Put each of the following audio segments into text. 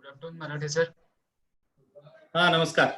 Good afternoon मराठे sir. हा नमस्कार.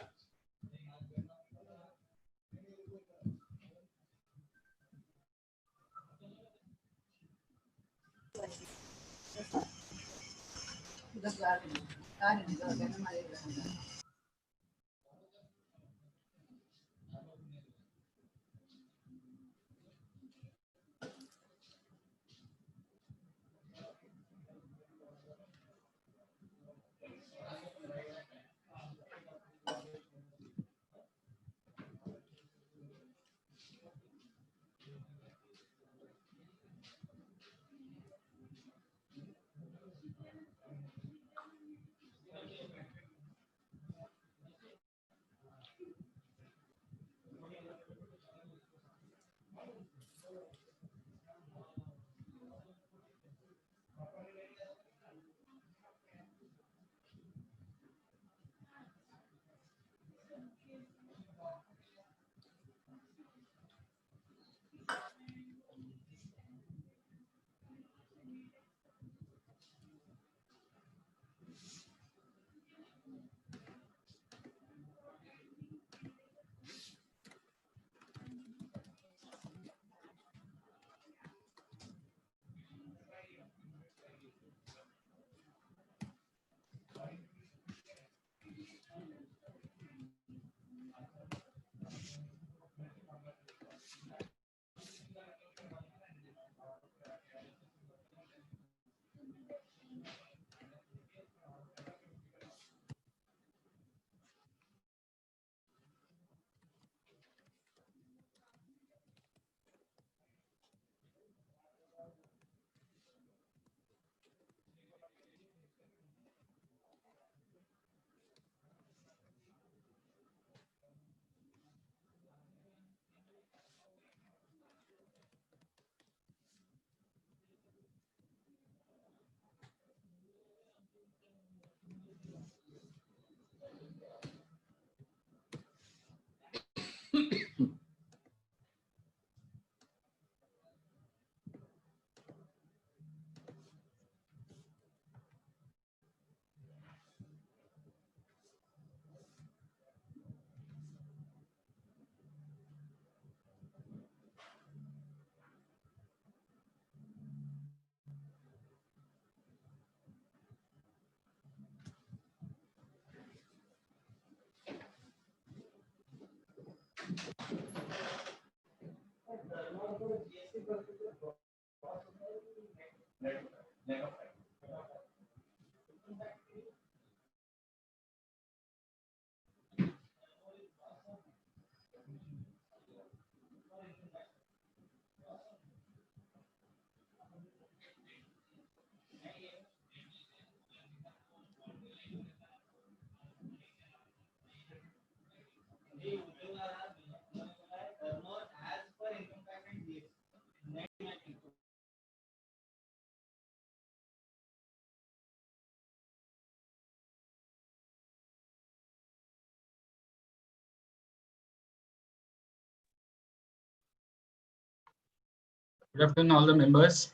Good afternoon, all the members.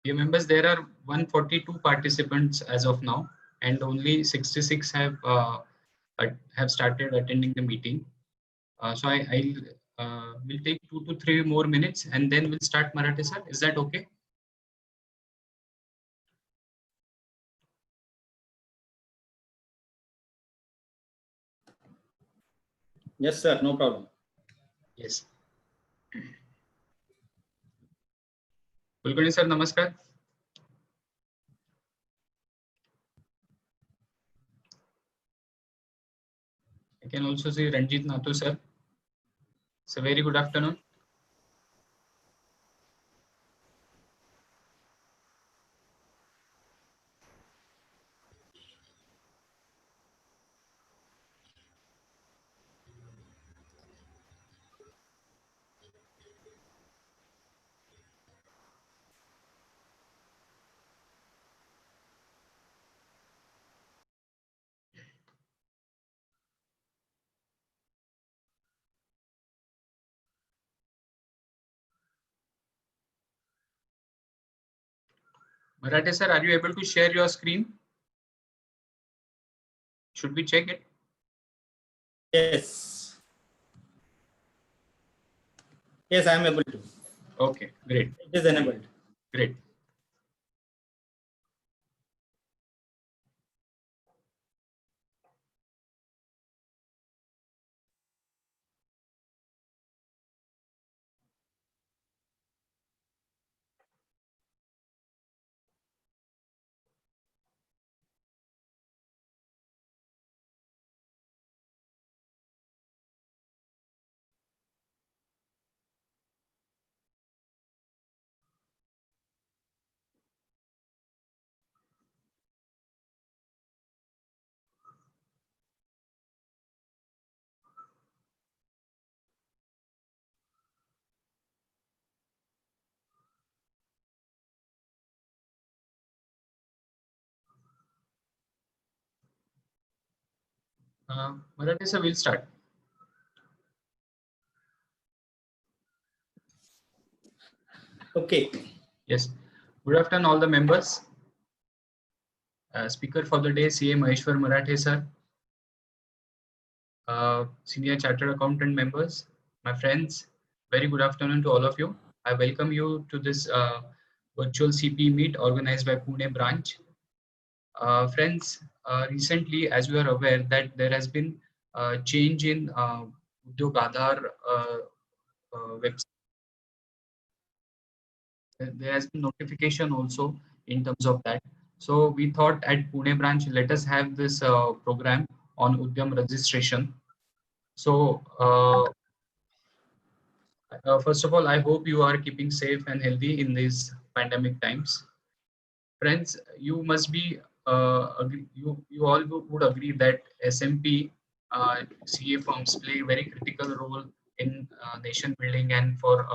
Dear members, there are 142 participants as of now, and only 66 have started attending the meeting. So I will take 2 to 3 more minutes, and then we'll start Marathi, sir. Is that okay? Yes, sir. No problem. Yes. Kulkarni sir, namaskar. I can also see Ranjit Nathu sir. So very good afternoon. Marathi sir, are you able to share your screen? Should we check it? Yes. Yes, I am able to. Okay, great, It is enabled. great. Marathi sir, we'll start. Okay. Yes. Good afternoon, all the members. Speaker for the day, CA Maheshwar Marathe sir. Senior Chartered Accountant members, my friends, very good afternoon to all of you. I welcome you to this virtual CP meet organized by Pune branch. Friends, recently, as we are aware that there has been change in Udyog Aadhaar website. There has been notification also in terms of that. So we thought at Pune branch, let us have this program on Udyam registration. So first of all, I hope you are keeping safe and healthy in these pandemic times. Friends, you must be you all would agree that SMP CA firms play a very critical role in nation building, and for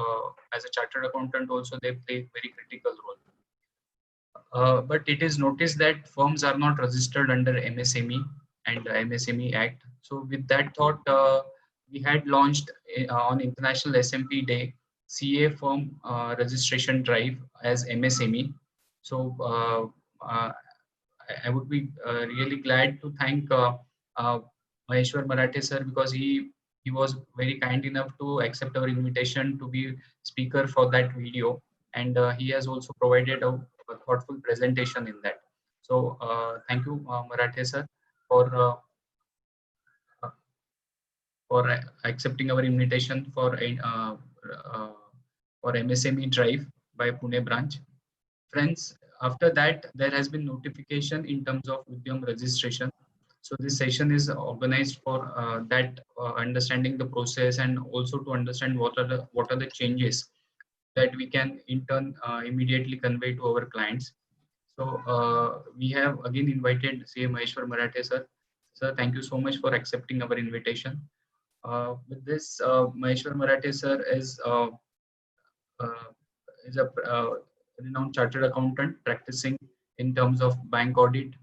as a chartered accountant also they play very critical role. But it is noticed that firms are not registered under MSME and MSME Act. So with that thought, we had launched on International SMP Day CA firm registration drive as MSME. So I would be really glad to thank uh, Maheshwar Marathe sir, because he was very kind enough to accept our invitation to be speaker for that video, and he has also provided a thoughtful presentation in that. So thank you, Marathe sir, for uh, uh, accepting our invitation uh, for MSME Drive by Pune branch. Friends, after that, there has been notification in terms of Udyam registration. So this session is organized for that understanding the process, and also to understand what are the changes that we can in turn immediately convey to our clients. So we have again invited CA Maheshwar Marathe sir. Sir, thank you so much for accepting our invitation. With this, Maheshwar Marathe sir uh, is a renowned chartered accountant practicing in terms of bank audit,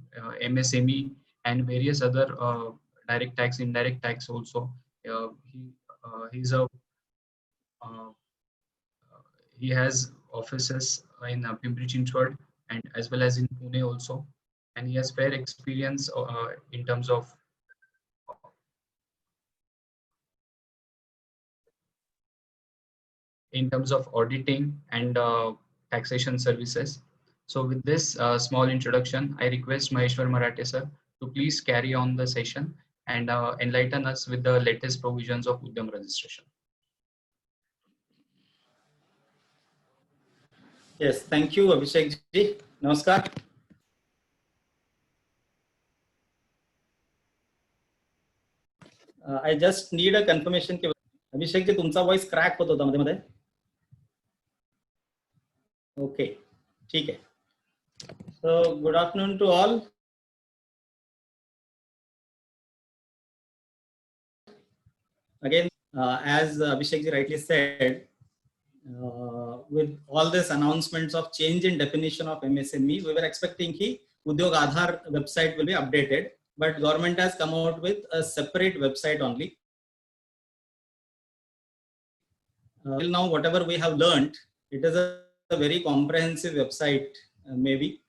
MSME, and various other direct tax, indirect tax also. He's a uh, he has offices in Pimpri Chinchwad and as well as in Pune also, and he has fair experience in terms of auditing and taxation services. So with this small introduction, I request Maheshwar Marathe sir to please carry on the session and enlighten us with the latest provisions of Udyam registration. Yes, thank you, Abhishek ji. Namaskar. I just need a confirmation. Abhishek ji, तुमचा voice crack होत होता मध्ये मध्ये. Okay, ठीक है. So good afternoon to all. Again, as Abhishek ji rightly said, with all these announcements of change in definition of MSME, we were expecting that Udyog Aadhaar website will be updated, but government has come out with a separate website only. Till now, whatever we have learned, it is a very comprehensive website, maybe.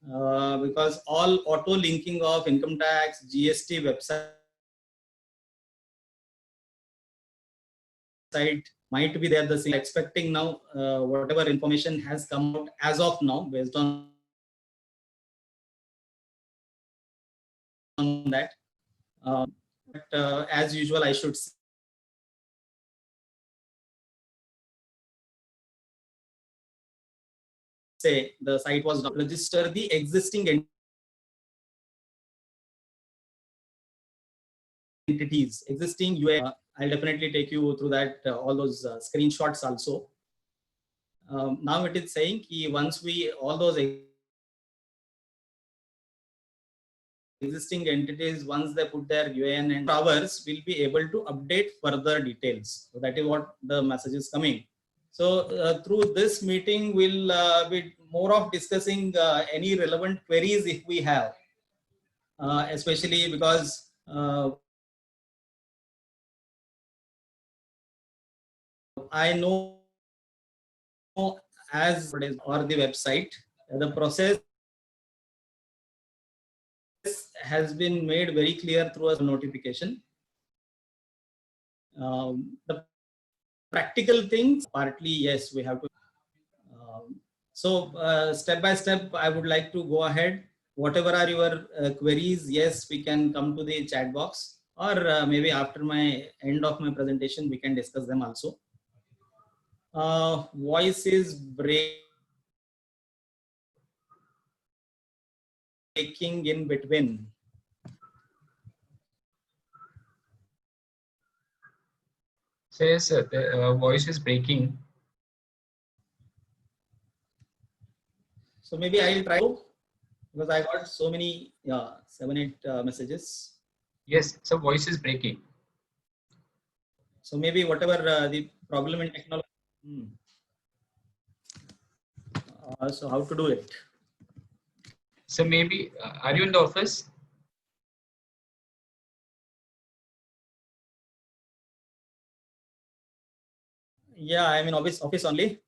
because all auto linking of income tax, GST website might be there. The same expecting now, whatever information has come out as of now based on that. But as usual, I should say the site was not register the existing entities, existing UA. I'll definitely take you through that, all those screenshots also. Now it is saying once we all those existing entities, once they put their UAN and hours, will be able to update further details. So that is what the message is coming. So through this meeting, we'll be more of discussing any relevant queries if we have, especially because I know as or the website, the process has been made very clear through a notification. The practical things, partly, yes, we have to. So step by step, I would like to go ahead. Whatever are your queries, yes, we can come to the chat box, or maybe after my end of my presentation, we can discuss them also. Voice is breaking in between. Says the voice is breaking. So maybe I'll try, because I got so many, 7-8 messages. Yes, so voice is breaking. So maybe whatever the problem in technology. So how to do it? So maybe, are you in the office? Yeah, I'm in office only.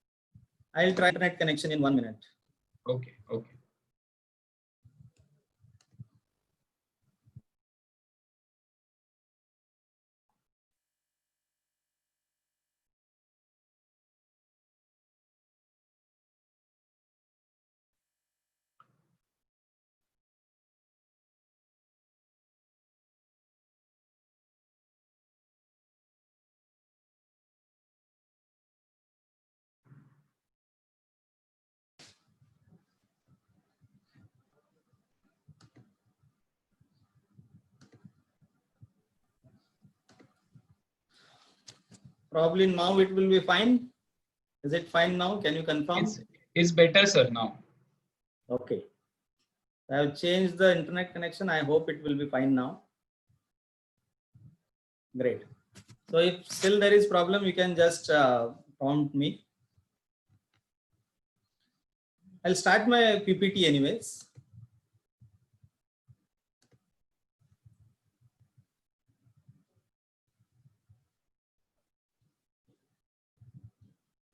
I'll try internet connection in 1 minute. Okay, okay. Probably now it will be fine. Is it fine now? Can you confirm? It's better, sir, now. Okay. I have changed the internet connection. I hope it will be fine now. Great. So if still there is problem, you can just prompt me. I'll start my PPT anyways.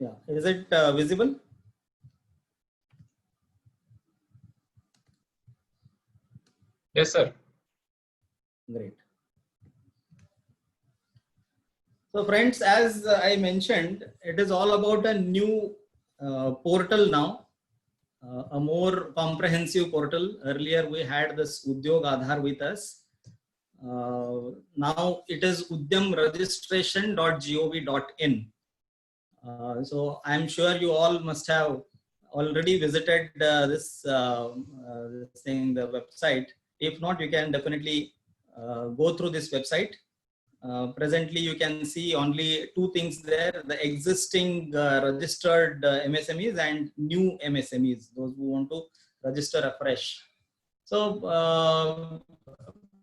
Yeah, is it visible? Yes, sir. Great. So friends, as I mentioned, it is all about a new portal now, a more comprehensive portal. Earlier we had this Udyog Aadhaar with us. Now it is udyamregistration.gov.in. So I'm sure you all must have already visited this thing, the website. If not, you can definitely go through this website. Presently, you can see only two things there: the existing registered MSMEs and new MSMEs, those who want to register afresh. So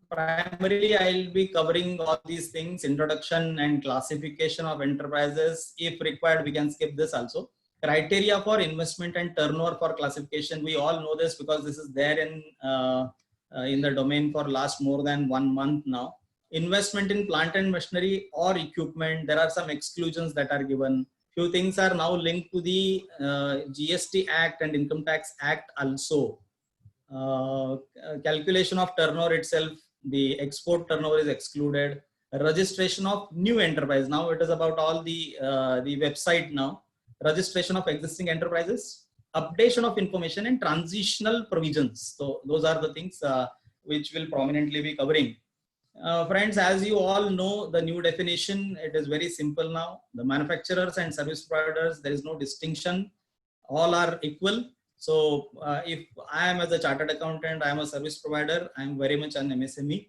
primarily, I'll be covering all these things: introduction and classification of enterprises. If required, we can skip this also. Criteria for investment and turnover for classification. We all know this because this is there in the domain for last more than 1 month now. Investment in plant and machinery or equipment, there are some exclusions that are given. Few things are now linked to the GST Act and Income Tax Act also. Calculation of turnover itself, the export turnover is excluded. Registration of new enterprise. Now it is about all the website now. Registration of existing enterprises, updation of information, and transitional provisions. So those are the things which will prominently be covering. Friends, as you all know, the new definition, it is very simple now. The manufacturers and service providers, there is no distinction. All are equal. So if I am as a chartered accountant, I am a service provider, I am very much an MSME.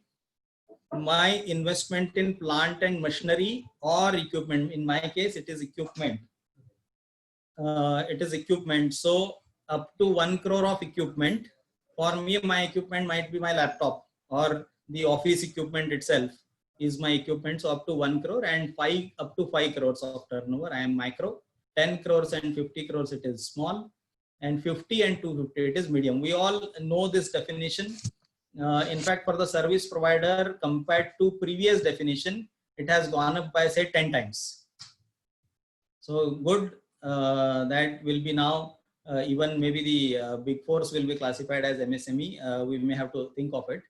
My investment in plant and machinery or equipment, in my case, it is equipment. So up to 1 crore of equipment. For me, my equipment might be my laptop, or the office equipment itself is my equipment. So up to 1 crore, and up to 5 crores of turnover, I am micro. 10 crores and 50 crores, it is small, and 50 and 250, it is medium. We all know this definition. In fact, for the service provider, compared to previous definition, it has gone up by, say, 10 times. So good, that will be now, even maybe the big fours will be classified as MSME. We may have to think of it.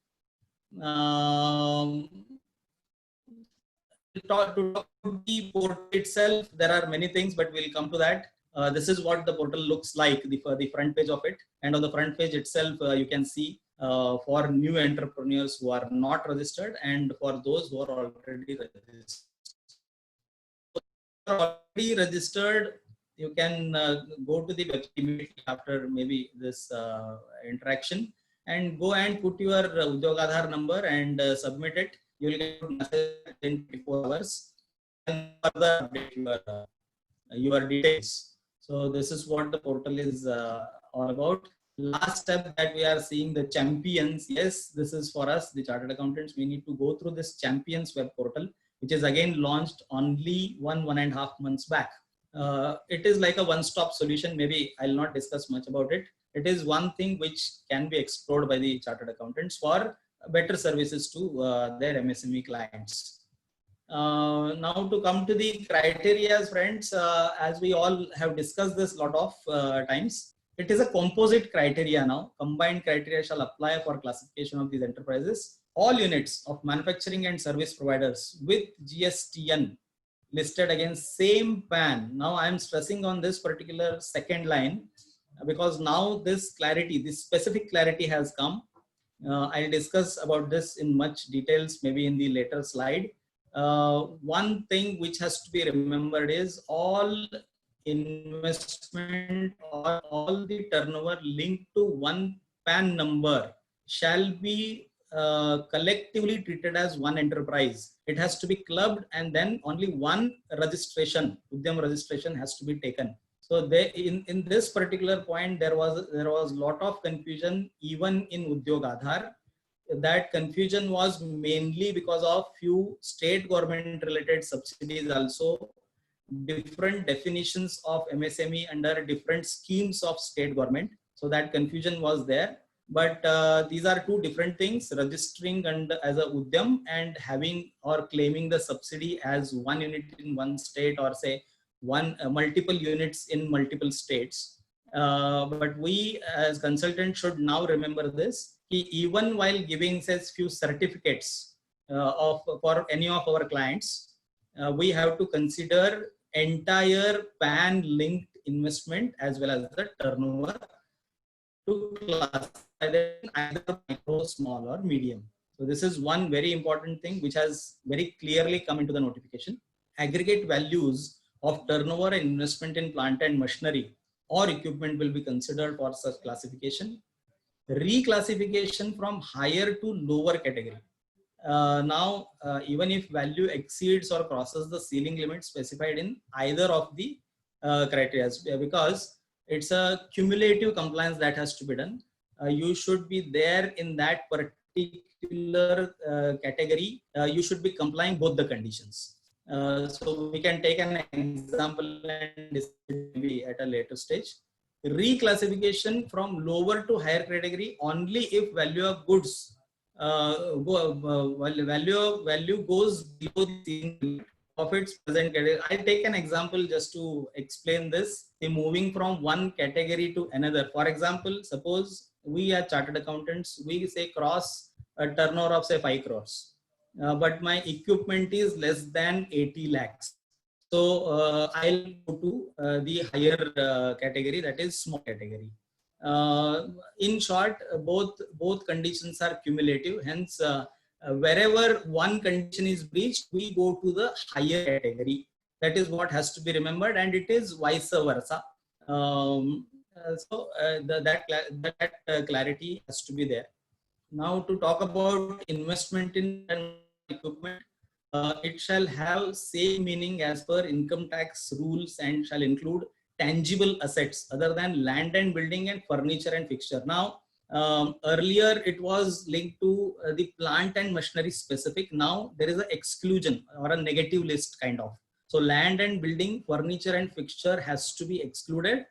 To talk about the portal itself, there are many things, but we'll come to that. This is what the portal looks like, the front page of it. And on the front page itself, you can see for new entrepreneurs who are not registered, and for those who are already registered. You can go to the website after maybe this interaction, and go and put your Udyog Aadhaar number and submit it. You will get a message in 24 hours and further update your details. So this is what the portal is all about. Last step that we are seeing, the champions. Yes, this is for us, the chartered accountants. We need to go through this champions web portal, which is again launched only 1.5 months back. It is like a one-stop solution. Maybe I'll not discuss much about it. It is one thing which can be explored by the chartered accountants for better services to their MSME clients. Now to come to the criteria, friends, as we all have discussed this lot of times, it is a composite criteria now. Combined criteria shall apply for classification of these enterprises. All units of manufacturing and service providers with GSTN listed against same PAN. Now I am stressing on this particular second line because now this clarity, this specific clarity has come. I'll discuss about this in much details maybe in the later slide. One thing which has to be remembered is all investment or all the turnover linked to one PAN number shall be collectively treated as one enterprise. It has to be clubbed, and then only one registration, Udyam registration, has to be taken. So they, in this particular point, there was lot of confusion even in Udyog Aadhaar. That confusion was mainly because of few state government related subsidies, also different definitions of MSME under different schemes of state government. So that confusion was there. But these are two different things: registering and as a Udyam and having or claiming the subsidy as one unit in one state, or say multiple units in multiple states. But we as consultants should now remember this. Even while giving says few certificates for any of our clients, we have to consider entire PAN linked investment as well as the turnover to classify them either micro, small or medium. So this is one very important thing which has very clearly come into the notification. Aggregate values of turnover and investment in plant and machinery or equipment will be considered for such classification. Reclassification from higher to lower category. Now, even if value exceeds or crosses the ceiling limit specified in either of the criteria, because it's a cumulative compliance that has to be done. You should be there in that particular category. You should be complying both the conditions. So we can take an example and discuss maybe at a later stage. Reclassification from lower to higher category only if value of goods value goes below the of its present category. I'll take an example just to explain this. Moving from one category to another. For example, suppose we as chartered accountants, we say cross a turnover of say 5 crores. But my equipment is less than 80 lakhs. So I'll go to the higher category, that is small category. In short, both conditions are cumulative. Hence, wherever one condition is breached, we go to the higher category. That is what has to be remembered, and it is vice versa. That clarity has to be there. Now, to talk about investment in equipment, it shall have same meaning as per income tax rules and shall include tangible assets other than land and building and furniture and fixture. Now, earlier it was linked to the plant and machinery specific. Now there is an exclusion or a negative list kind of. So land and building, furniture and fixture has to be excluded.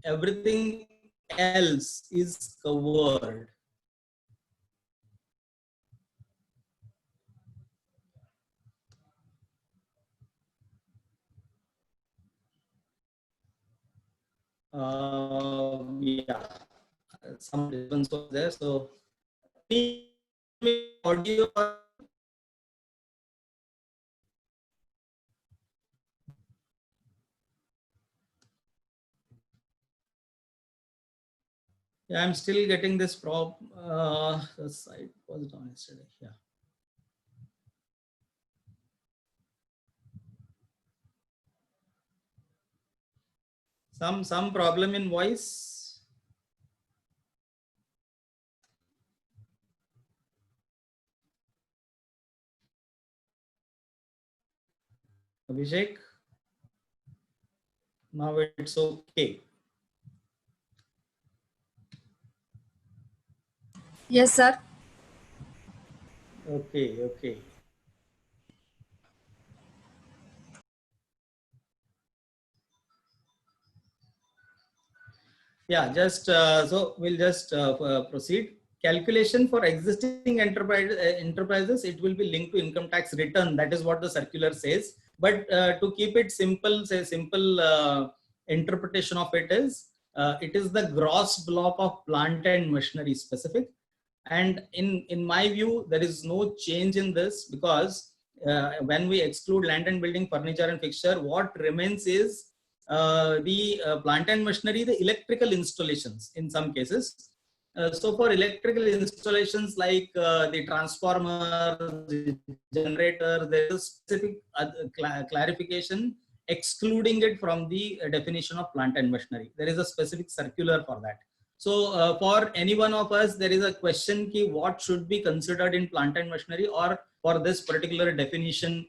Everything else is covered. Yeah, some difference was there. So audio. Yeah, I'm still getting this problem. The site was down yesterday. Yeah. Some problem in voice. Abhishek. Now it's okay. Yes, sir. Okay, okay. Yeah, just so we'll just proceed. Calculation for existing enterprises, it will be linked to income tax return. That is what the circular says. But to keep it simple, say simple interpretation of it is the gross block of plant and machinery specific. And in my view, there is no change in this because when we exclude land and building, furniture and fixture, what remains is the plant and machinery, the electrical installations in some cases. So for electrical installations like the transformer, the generator, there is a specific clarification excluding it from the definition of plant and machinery. There is a specific circular for that. So for any one of us, there is a question ki what should be considered in plant and machinery or for this particular definition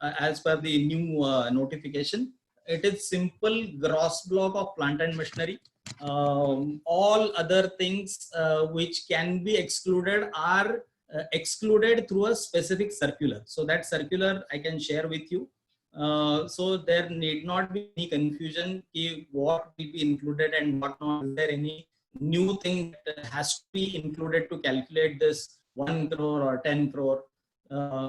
as per the new notification. It is simple gross block of plant and machinery. All other things which can be excluded are excluded through a specific circular. So that circular I can share with you. So there need not be any confusion ki what will be included and what not. Is there any new thing that has to be included to calculate this 1 crore or 10 crore?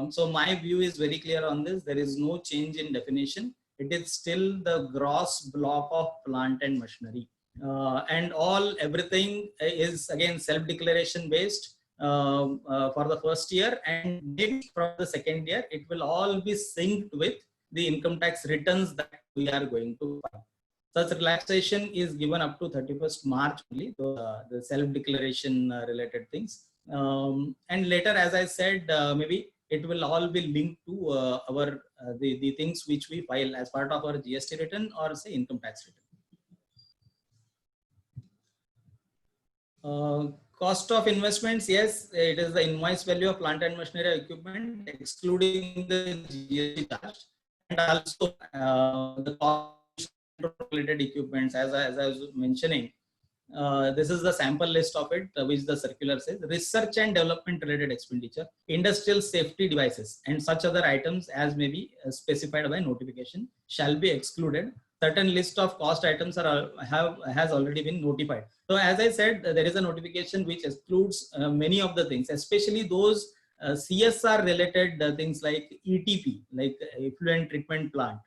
So my view is very clear on this. There is no change in definition. It is still the gross block of plant and machinery. And everything is again self-declaration based for the first year, and maybe from the second year, it will all be synced with the income tax returns that we are going to file. Such relaxation is given up to 31st March only, the self-declaration related things. And later, as I said, maybe it will all be linked to our the things which we file as part of our GST return or say income tax return. Cost of investments, yes, it is the invoice value of plant and machinery equipment excluding the GST charge, and also the cost related equipments as I was mentioning. This is the sample list of it, which the circular says. Research and development related expenditure, industrial safety devices, and such other items as may be specified by notification shall be excluded. Certain list of cost items has already been notified. So as I said, there is a notification which excludes many of the things, especially those CSR related things like ETP, like effluent treatment plant.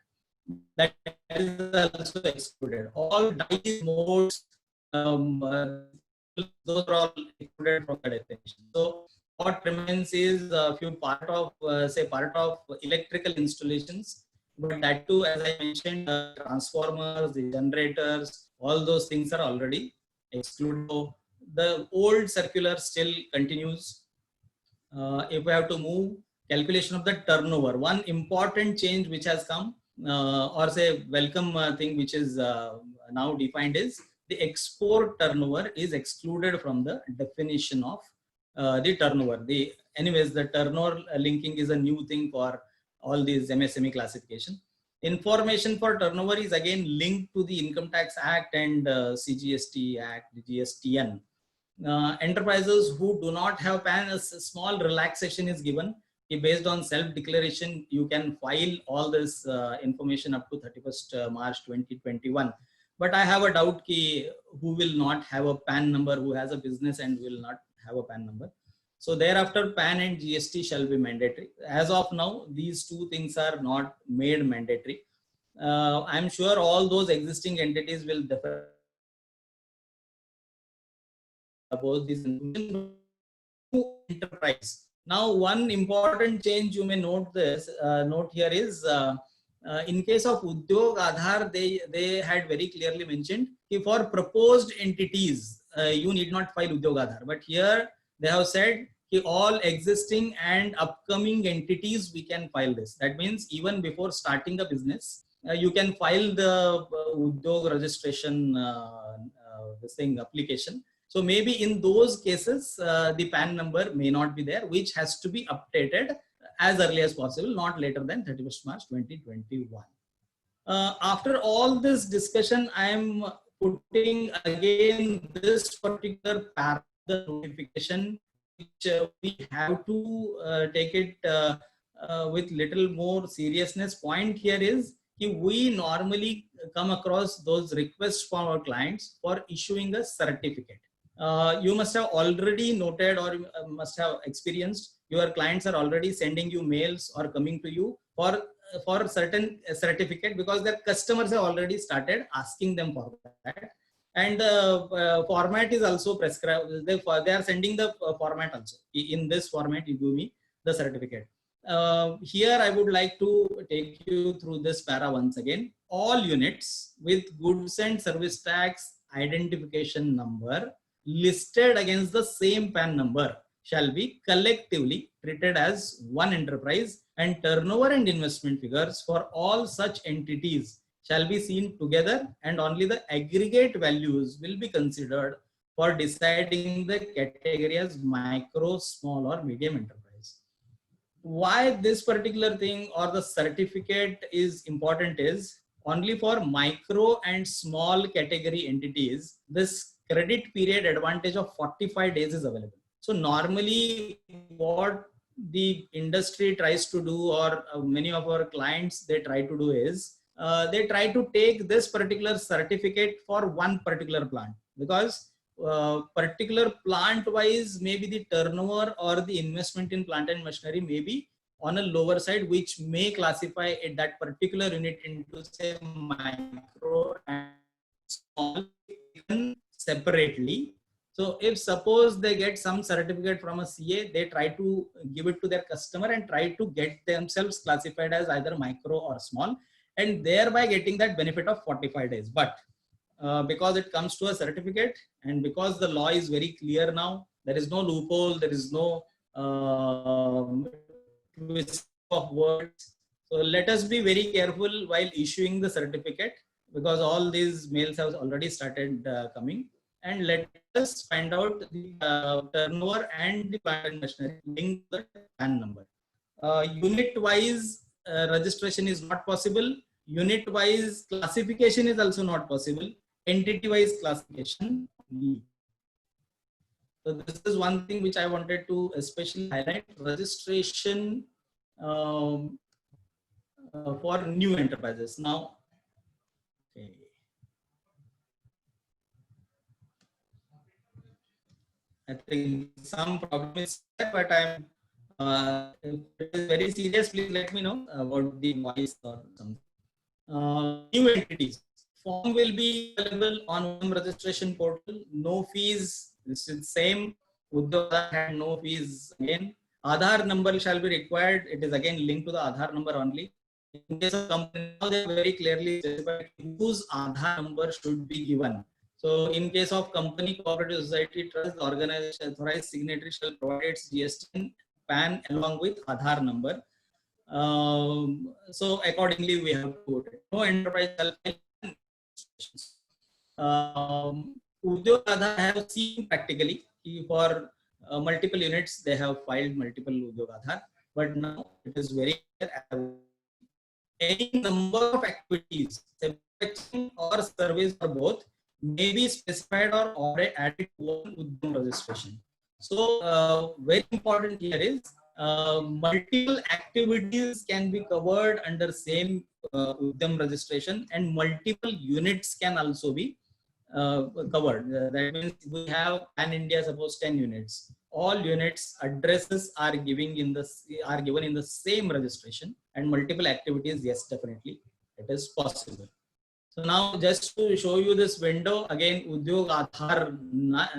That is also excluded. All dyes, modes, those are all excluded from the definition. So what remains is a few part of electrical installations, but that too, as I mentioned, transformers, the generators, all those things are already excluded. So the old circular still continues. If we have to move calculation of the turnover, one important change which has come, or say welcome thing which is now defined, is the export turnover is excluded from the definition of the turnover. Anyways, the turnover linking is a new thing for all these MSME classification. Information for turnover is again linked to the Income Tax Act and CGST Act, the GSTN. Enterprises who do not have PAN, a small relaxation is given. Based on self-declaration, you can file all this information up to 31st March 2021. But I have a doubt who will not have a PAN number, who has a business and will not have a PAN number. So thereafter, PAN and GST shall be mandatory. As of now, these two things are not made mandatory. I'm sure all those existing entities will defer about this enterprise. Now, one important change you may note here is in case of Udyog Aadhaar, they had very clearly mentioned for proposed entities, you need not file Udyog Aadhaar. But here they have said all existing and upcoming entities, we can file this. That means even before starting a business, you can file the Udyog registration application. So maybe in those cases, the PAN number may not be there, which has to be updated as early as possible, not later than 31st March 2021. After all this discussion, I am putting again this particular the notification, which we have to take it with little more seriousness. Point here is we normally come across those requests from our clients for issuing a certificate. You must have already noted or must have experienced your clients are already sending you mails or coming to you for certain certificate, because their customers have already started asking them for that. And format is also prescribed. They are sending the format also. In this format, you give me the certificate. Here I would like to take you through this para once again. All units with goods and service tax identification number listed against the same PAN number shall be collectively treated as one enterprise, and turnover and investment figures for all such entities shall be seen together, and only the aggregate values will be considered for deciding the category as micro, small or medium enterprise. Why this particular thing or the certificate is important is only for micro and small category entities, this credit period advantage of 45 days is available. So normally what the industry tries to do, or many of our clients, they try to do is, they try to take this particular certificate for one particular plant, because particular plant wise, maybe the turnover or the investment in plant and machinery may be on a lower side, which may classify that particular unit into say micro and small separately. So if suppose they get some certificate from a CA, they try to give it to their customer and try to get themselves classified as either micro or small, and thereby getting that benefit of 45 days. But because it comes to a certificate, and because the law is very clear now, there is no loophole, there is no twist of words. So let us be very careful while issuing the certificate, because all these mails have already started coming. And let us find out the turnover and the plant and machinery linked to the PAN number. Unit-wise registration is not possible. Unit-wise classification is also not possible. Entity-wise classification. So this is one thing which I wanted to especially highlight: registration for new enterprises. Now, okay. I think some problem is there, but I'm if it is very serious, please let me know about the voice or something. New entities. Form will be available on registration portal. No fees This is same. Udyog Aadhaar had no fees again. Aadhaar number shall be required. It is again linked to the Aadhaar number only. In case of company, now they very clearly specified whose Aadhaar number should be given. So in case of company, cooperative society, trust, the organization authorized signatory shall provide its GST and PAN along with Aadhaar number. So accordingly, we have to put it. No enterprise shall Udyog Aadhaar have seen practically for multiple units, they have filed multiple Udyog Aadhaar, but now it is very clear. Any number of activities, or surveys or both, may be specified or added to one Udyam registration. So very important here is multiple activities can be covered under same Udyam registration, and multiple units can also be covered. That means we have Pan India, suppose 10 units. All units addresses are given in the same registration, and multiple activities, yes, definitely it is possible. So now just to show you this window again, Udyog Aadhaar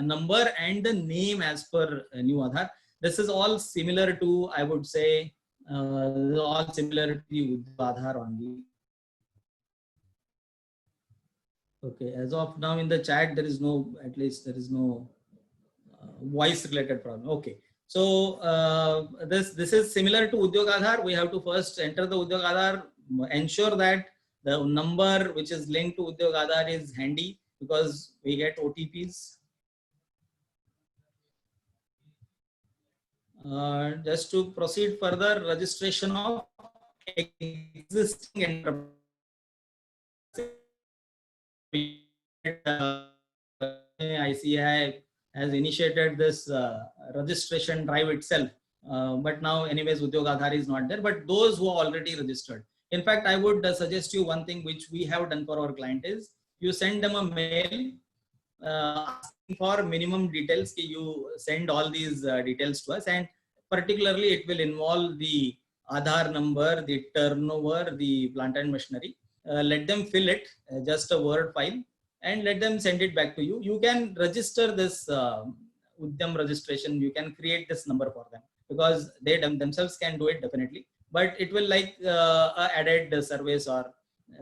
number and the name as per new Aadhaar. This is all similar to, I would say, all similar to Udyog Aadhaar only. Okay, as of now in the chat, there is no, at least there is no voice related problem. Okay, so this is similar to Udyog Aadhaar. We have to first enter the Udyog Aadhaar, ensure that the number which is linked to Udyog Aadhaar is handy, because we get OTPs. Just to proceed further, registration of existing enterprise. ICAI has initiated this registration drive itself, but now anyways Udyog Aadhaar is not there, but those who are already registered. In fact, I would suggest you one thing which we have done for our client is, you send them a mail asking for minimum details. You send all these details to us, and particularly it will involve the Aadhaar number, the turnover, the plant and machinery. Let them fill it, just a Word file, and let them send it back to you. You can register this Udyam registration. You can create this number for them, because they themselves can do it definitely. But it will like added service or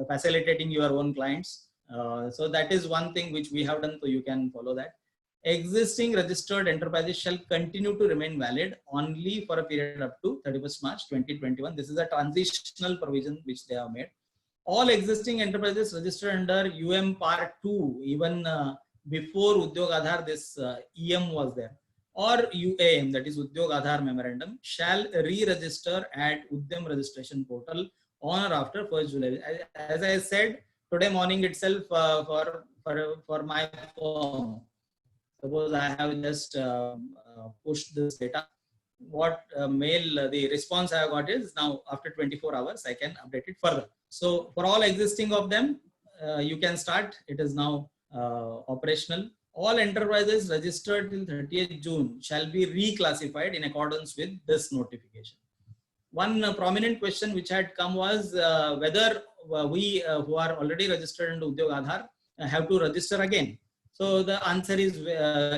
facilitating your own clients. So that is one thing which we have done. So you can follow that. Existing registered enterprises shall continue to remain valid only for a period up to 31st March 2021. This is a transitional provision which they have made. All existing enterprises registered under Part 2, even before Udyog Aadhaar, this EM was there, or UAM, that is Udyog Aadhaar Memorandum, shall re-register at Udyam registration portal on or after 1st July. As I said, today morning itself, for my firm, suppose I have just pushed this data, what mail, the response I have got is, now after 24 hours, I can update it further. So for all existing of them, you can start. It is now operational. All enterprises registered till 30th June shall be reclassified in accordance with this notification. One prominent question which had come was whether we who are already registered in Udyog Aadhaar have to register again. So the answer is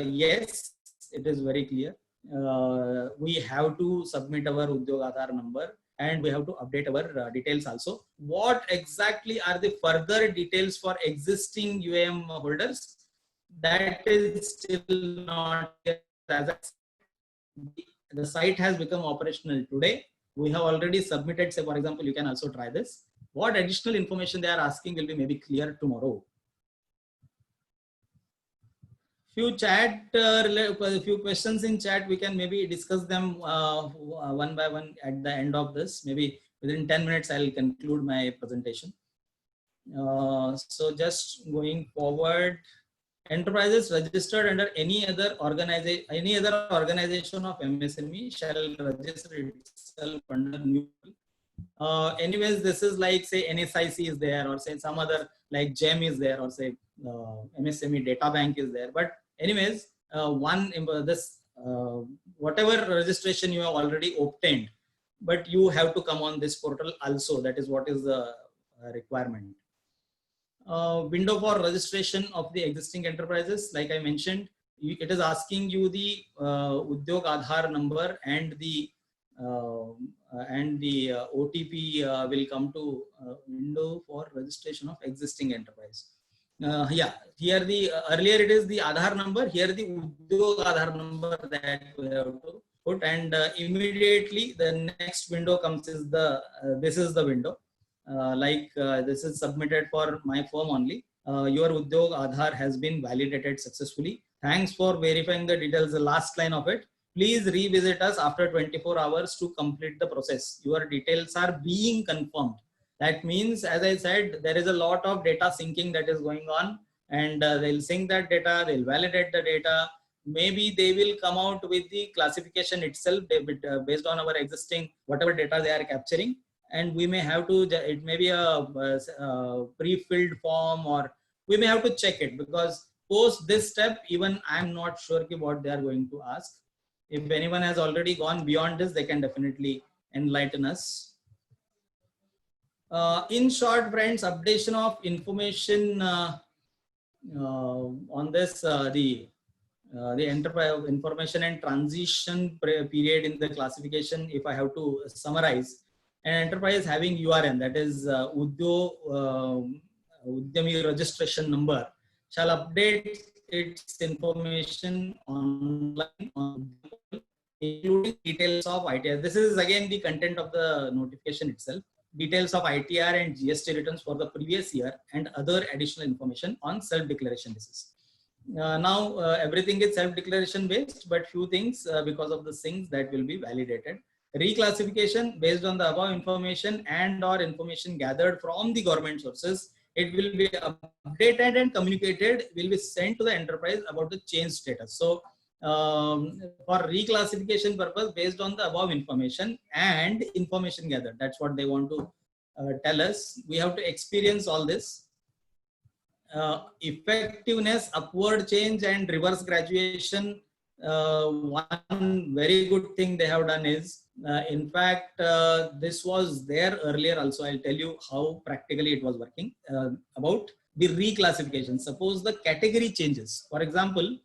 yes, it is very clear. We have to submit our Udyog Aadhaar number, and we have to update our details also. What exactly are the further details for existing UAM holders? That is still not clear. The site has become operational today. We have already submitted, say for example, you can also try this. What additional information they are asking will be maybe clear tomorrow. Few questions in chat, we can maybe discuss them one by one at the end of this. Maybe within 10 minutes, I'll conclude my presentation. So just going forward, enterprises registered under any other organization of MSME shall register itself under new. Anyways, this is like, say NSIC is there, or say some other like GEM is there, or say MSME data bank is there. But anyways, whatever registration you have already obtained, but you have to come on this portal also. That is what is the requirement. Window for registration of the existing enterprises, like I mentioned, it is asking you the Udyog Aadhaar number and the OTP will come to window for registration of existing enterprise. Yeah, here the earlier it is the Aadhaar number, here the Udyog Aadhaar number that we have to put, and immediately the next window comes is the this is the window. This is submitted for my firm only. Your Udyog Aadhaar has been validated successfully. Thanks for verifying the details. The last line of it. Please revisit us after 24 hours to complete the process. Your details are being confirmed. That means, as I said, there is a lot of data syncing that is going on, and they'll sync that data, they'll validate the data. Maybe they will come out with the classification itself based on our existing whatever data they are capturing. And we may have to, it may be a pre-filled form, or we may have to check it, because post this step, even I'm not sure what they are going to ask. If anyone has already gone beyond this, they can definitely enlighten us. In short, friends, updation of information on this, the enterprise information and transition period in the classification. If I have to summarize, an enterprise having URN, that is Udyami registration number, shall update its information online on including details of ITR. This is again the content of the notification itself. Details of ITR and GST returns for the previous year and other additional information on self-declaration basis. Now everything is self-declaration based, but few things because of the things that will be validated. Reclassification based on the above information and or information gathered from the government sources, it will be updated and communicated, will be sent to the enterprise about the change status. So for reclassification purpose, based on the above information and information gathered, that's what they want to tell us. We have to experience all this. Effectiveness, upward change and reverse graduation. One very good thing they have done is, in fact, this was there earlier also. I'll tell you how practically it was working about the reclassification. Suppose the category changes. For example,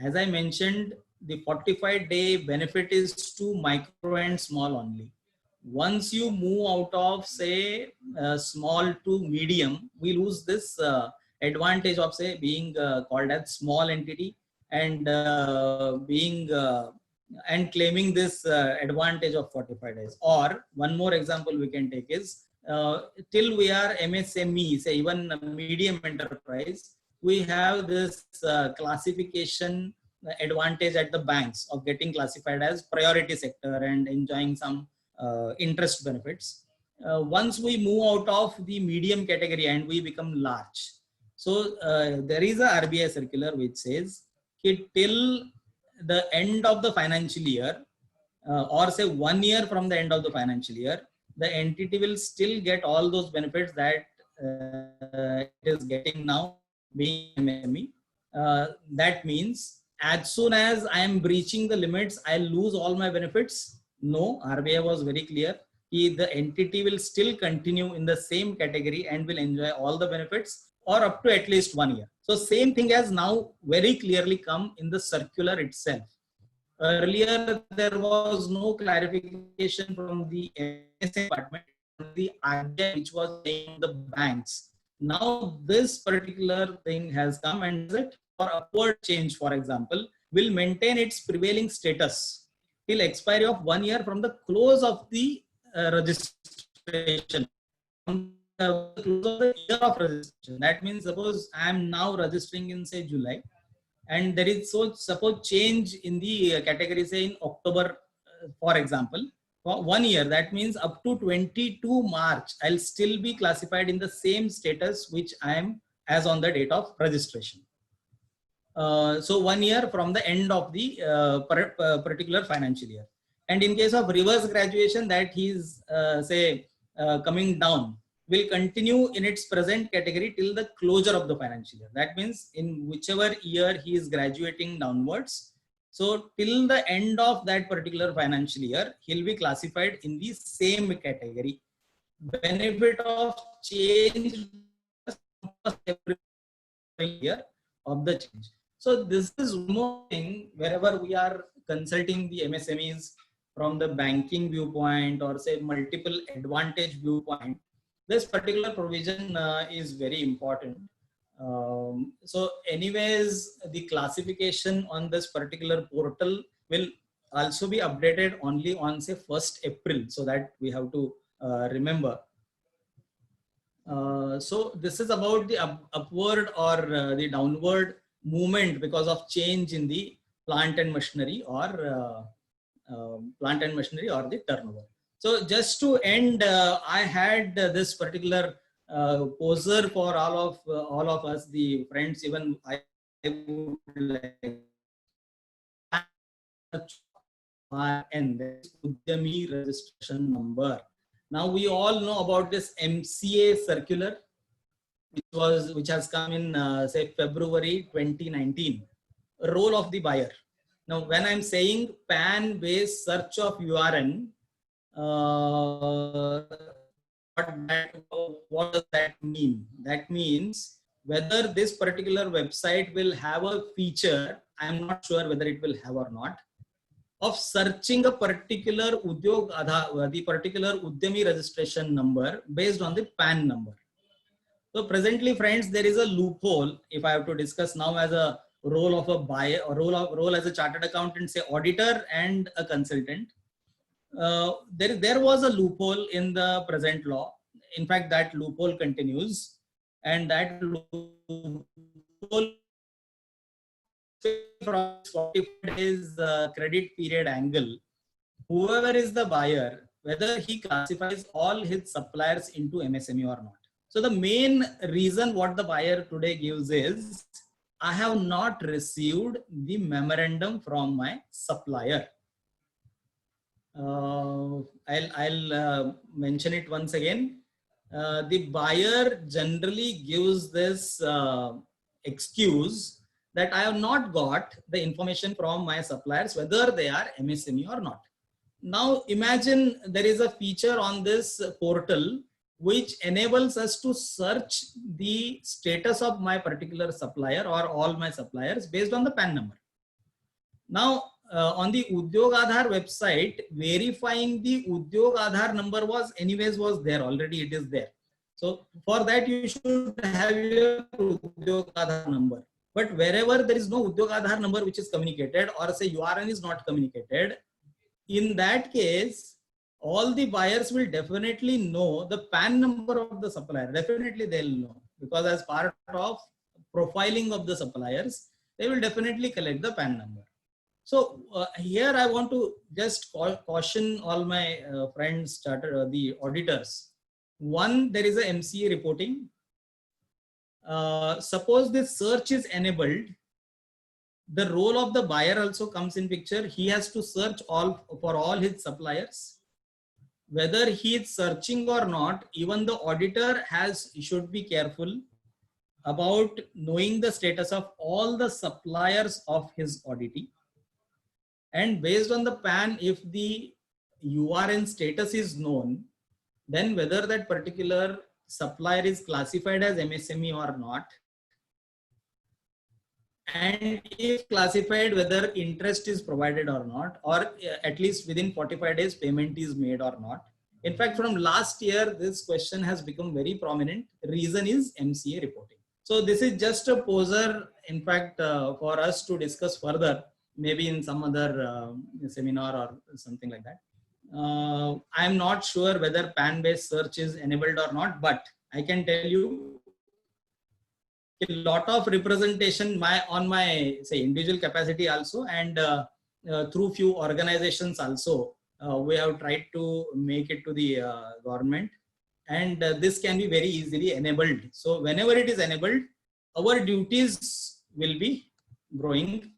as I mentioned, the 45-day benefit is to micro and small only. Once you move out of, say, small to medium, we lose this advantage of, say, being called as small entity and and claiming this advantage of 45 days. Or one more example we can take is, till we are MSME, say even a medium enterprise, we have this classification advantage at the banks of getting classified as priority sector and enjoying some interest benefits. Once we move out of the medium category and we become large, so there is a RBI circular which says till the end of the financial year, or say 1 year from the end of the financial year, the entity will still get all those benefits that it is getting now being MSME. That means as soon as I am breaching the limits, I'll lose all my benefits. No, RBI was very clear. The entity will still continue in the same category and will enjoy all the benefits, or up to at least 1 year. So same thing has now very clearly come in the circular itself. Earlier, there was no clarification from the MSA department, the RBI, which was saying the banks. Now this particular thing has come, and that for upward change, for example, will maintain its prevailing status till expiry of 1 year from the close of the registration. Close of the year of registration. That means suppose I am now registering in, say, July, and there is suppose change in the category, say in October, for example, for 1 year. That means up to 22 March, I'll still be classified in the same status which I am as on the date of registration. So 1 year from the end of the particular financial year. And in case of reverse graduation, that he is say coming down, will continue in its present category till the closure of the financial year. That means in whichever year he is graduating downwards, so till the end of that particular financial year, he'll be classified in the same category. Benefit of change every year of the change. So this is one more thing wherever we are consulting the MSMEs from the banking viewpoint or say multiple advantage viewpoint, this particular provision is very important. So anyways, the classification on this particular portal will also be updated only on say 1st April. So that we have to remember. So this is about the upward or the downward movement because of change in the plant and machinery or the turnover. So just to end, I had this particular poser for all of us, the friends. Even I would like and this Udyami registration number. Now we all know about this MCA circular, which has come in say February 2019. Role of the buyer. Now, when I'm saying PAN-based search of URN, what does that mean? That means whether this particular website will have a feature, I'm not sure whether it will have or not, of searching a particular Udyog Aadhaar, the particular Udyami registration number based on the PAN number. So presently, friends, there is a loophole. If I have to discuss now as a role of a buyer or role as a chartered accountant, say auditor and a consultant, there was a loophole in the present law. In fact, that loophole continues, and that loophole from 45 days credit period angle, whoever is the buyer, whether he classifies all his suppliers into MSME or not. So the main reason what the buyer today gives is, I have not received the memorandum from my supplier. I'll mention it once again. The buyer generally gives this excuse that I have not got the information from my suppliers, whether they are MSME or not. Now imagine there is a feature on this portal which enables us to search the status of my particular supplier or all my suppliers based on the PAN number. Now, on the Udyog Aadhaar website, verifying the Udyog Aadhaar number was there already, it is there. So for that you should have your Udyog Aadhaar number. But wherever there is no Udyog Aadhaar number which is communicated, or say URN is not communicated, in that case, all the buyers will definitely know the PAN number of the supplier. Definitely they'll know, because as part of profiling of the suppliers, they will definitely collect the PAN number. So here I want to just caution all my friends, the auditors. One, there is a MCA reporting. Suppose this search is enabled, the role of the buyer also comes in picture. He has to search for all his suppliers. Whether he is searching or not, even the auditor should be careful about knowing the status of all the suppliers of his auditee. And based on the PAN, if the URN status is known, then whether that particular supplier is classified as MSME or not, and if classified, whether interest is provided or not, or at least within 45 days payment is made or not. In fact, from last year, this question has become very prominent. Reason is MCA reporting. So this is just a poser, in fact, for us to discuss further, maybe in some other seminar or something like that. I'm not sure whether PAN-based search is enabled or not, but I can tell you a lot of representation on my say individual capacity also, and through few organizations also, we have tried to make it to the government, and this can be very easily enabled. So whenever it is enabled, our duties will be going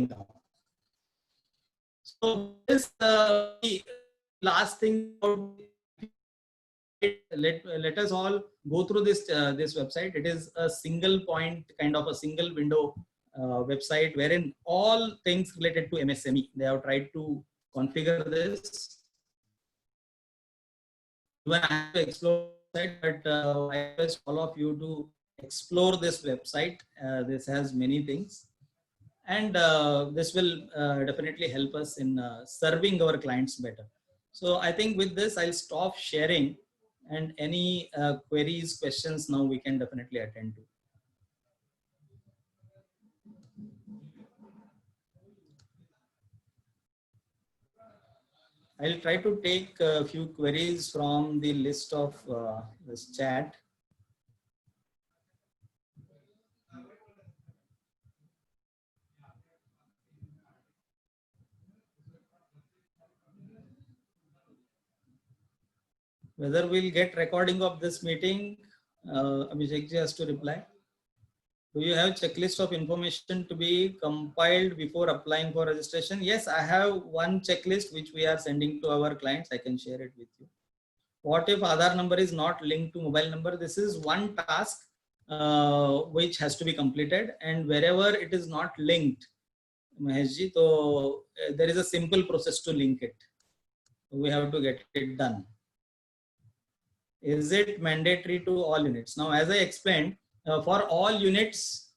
down. So this the last thing, let us all go through this website. It is a single point, kind of a single window website, wherein all things related to MSME, they have tried to configure this. Even I have to explore it, but I request all of you to explore this website. This has many things, and this will definitely help us in serving our clients better. So I think with this, I'll stop sharing, and any queries, questions now we can definitely attend to. I'll try to take a few queries from the list of this chat. Whether we'll get recording of this meeting, Abhishek ji has to reply. Do you have checklist of information to be compiled before applying for registration? Yes, I have one checklist which we are sending to our clients. I can share it with you. What if Aadhaar number is not linked to mobile number? This is one task which has to be completed, and wherever it is not linked, Maheshji, so there is a simple process to link it. We have to get it done. Is it mandatory to all units? Now, as I explained, for all units,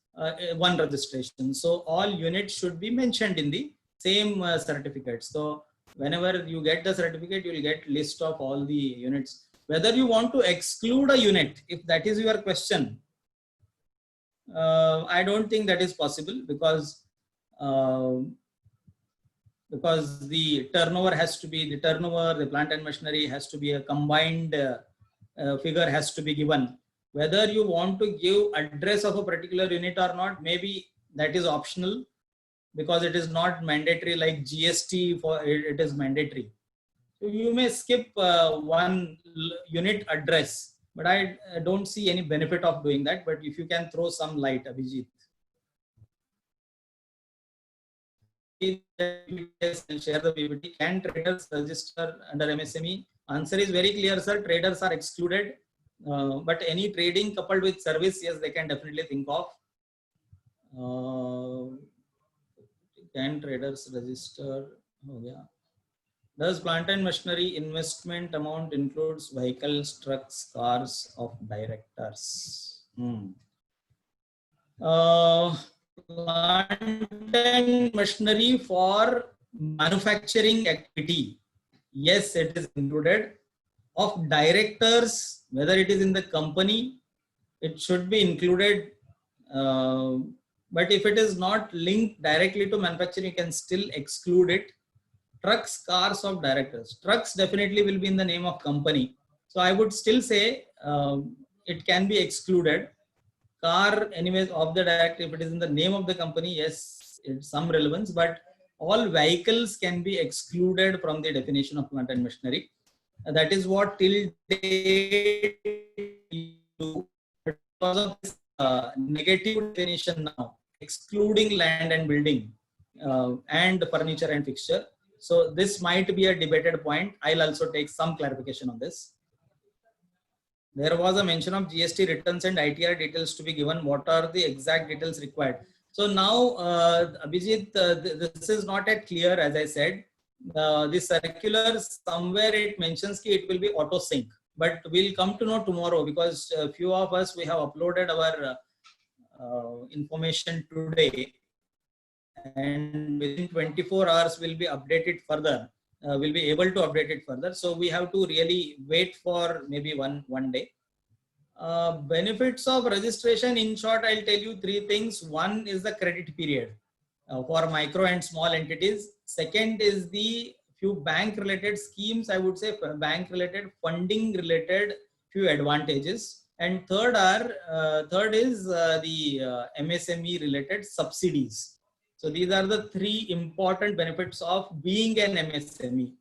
one registration. So all units should be mentioned in the same certificate. So whenever you get the certificate, you will get list of all the units. Whether you want to exclude a unit, if that is your question, I don't think that is possible, because the turnover has to be, the turnover, the plant and machinery has to be a combined figure has to be given. Whether you want to give address of a particular unit or not, maybe that is optional, because it is not mandatory like GST. For it is mandatory. So you may skip one unit address, but I don't see any benefit of doing that. But if you can throw some light, Abhijit. Share the PPT. Can traders register under MSME? Answer is very clear, sir. Traders are excluded. But any trading coupled with service, yes, they can definitely think of. Can traders register? Oh, yeah. Does plant and machinery investment amount includes vehicles, trucks, cars of directors? Plant and machinery for manufacturing activity, yes, it is included. Of directors, whether it is in the company, it should be included. But if it is not linked directly to manufacturing, you can still exclude it. Trucks, cars of directors. Trucks definitely will be in the name of company. So I would still say it can be excluded. Car, anyways, of the director, if it is in the name of the company, yes, it's some relevance, but all vehicles can be excluded from the definition of plant and machinery. That is what till date, because of this negative definition now, excluding land and building and furniture and fixture. So this might be a debated point. I'll also take some clarification on this. There was a mention of GST returns and ITR details to be given. What are the exact details required? So now, Abhijit, this is not yet clear, as I said. The circular, somewhere it mentions that it will be auto sync, but we'll come to know tomorrow, because a few of us, we have uploaded our information today, and within 24 hours will be updated further. We'll be able to update it further. So we have to really wait for maybe one day. Benefits of registration, in short, I'll tell you three things. One is the credit period for micro and small entities. Second is the few bank related schemes, I would say bank related, funding related few advantages. And third is the MSME related subsidies. So these are the three important benefits of being an MSME.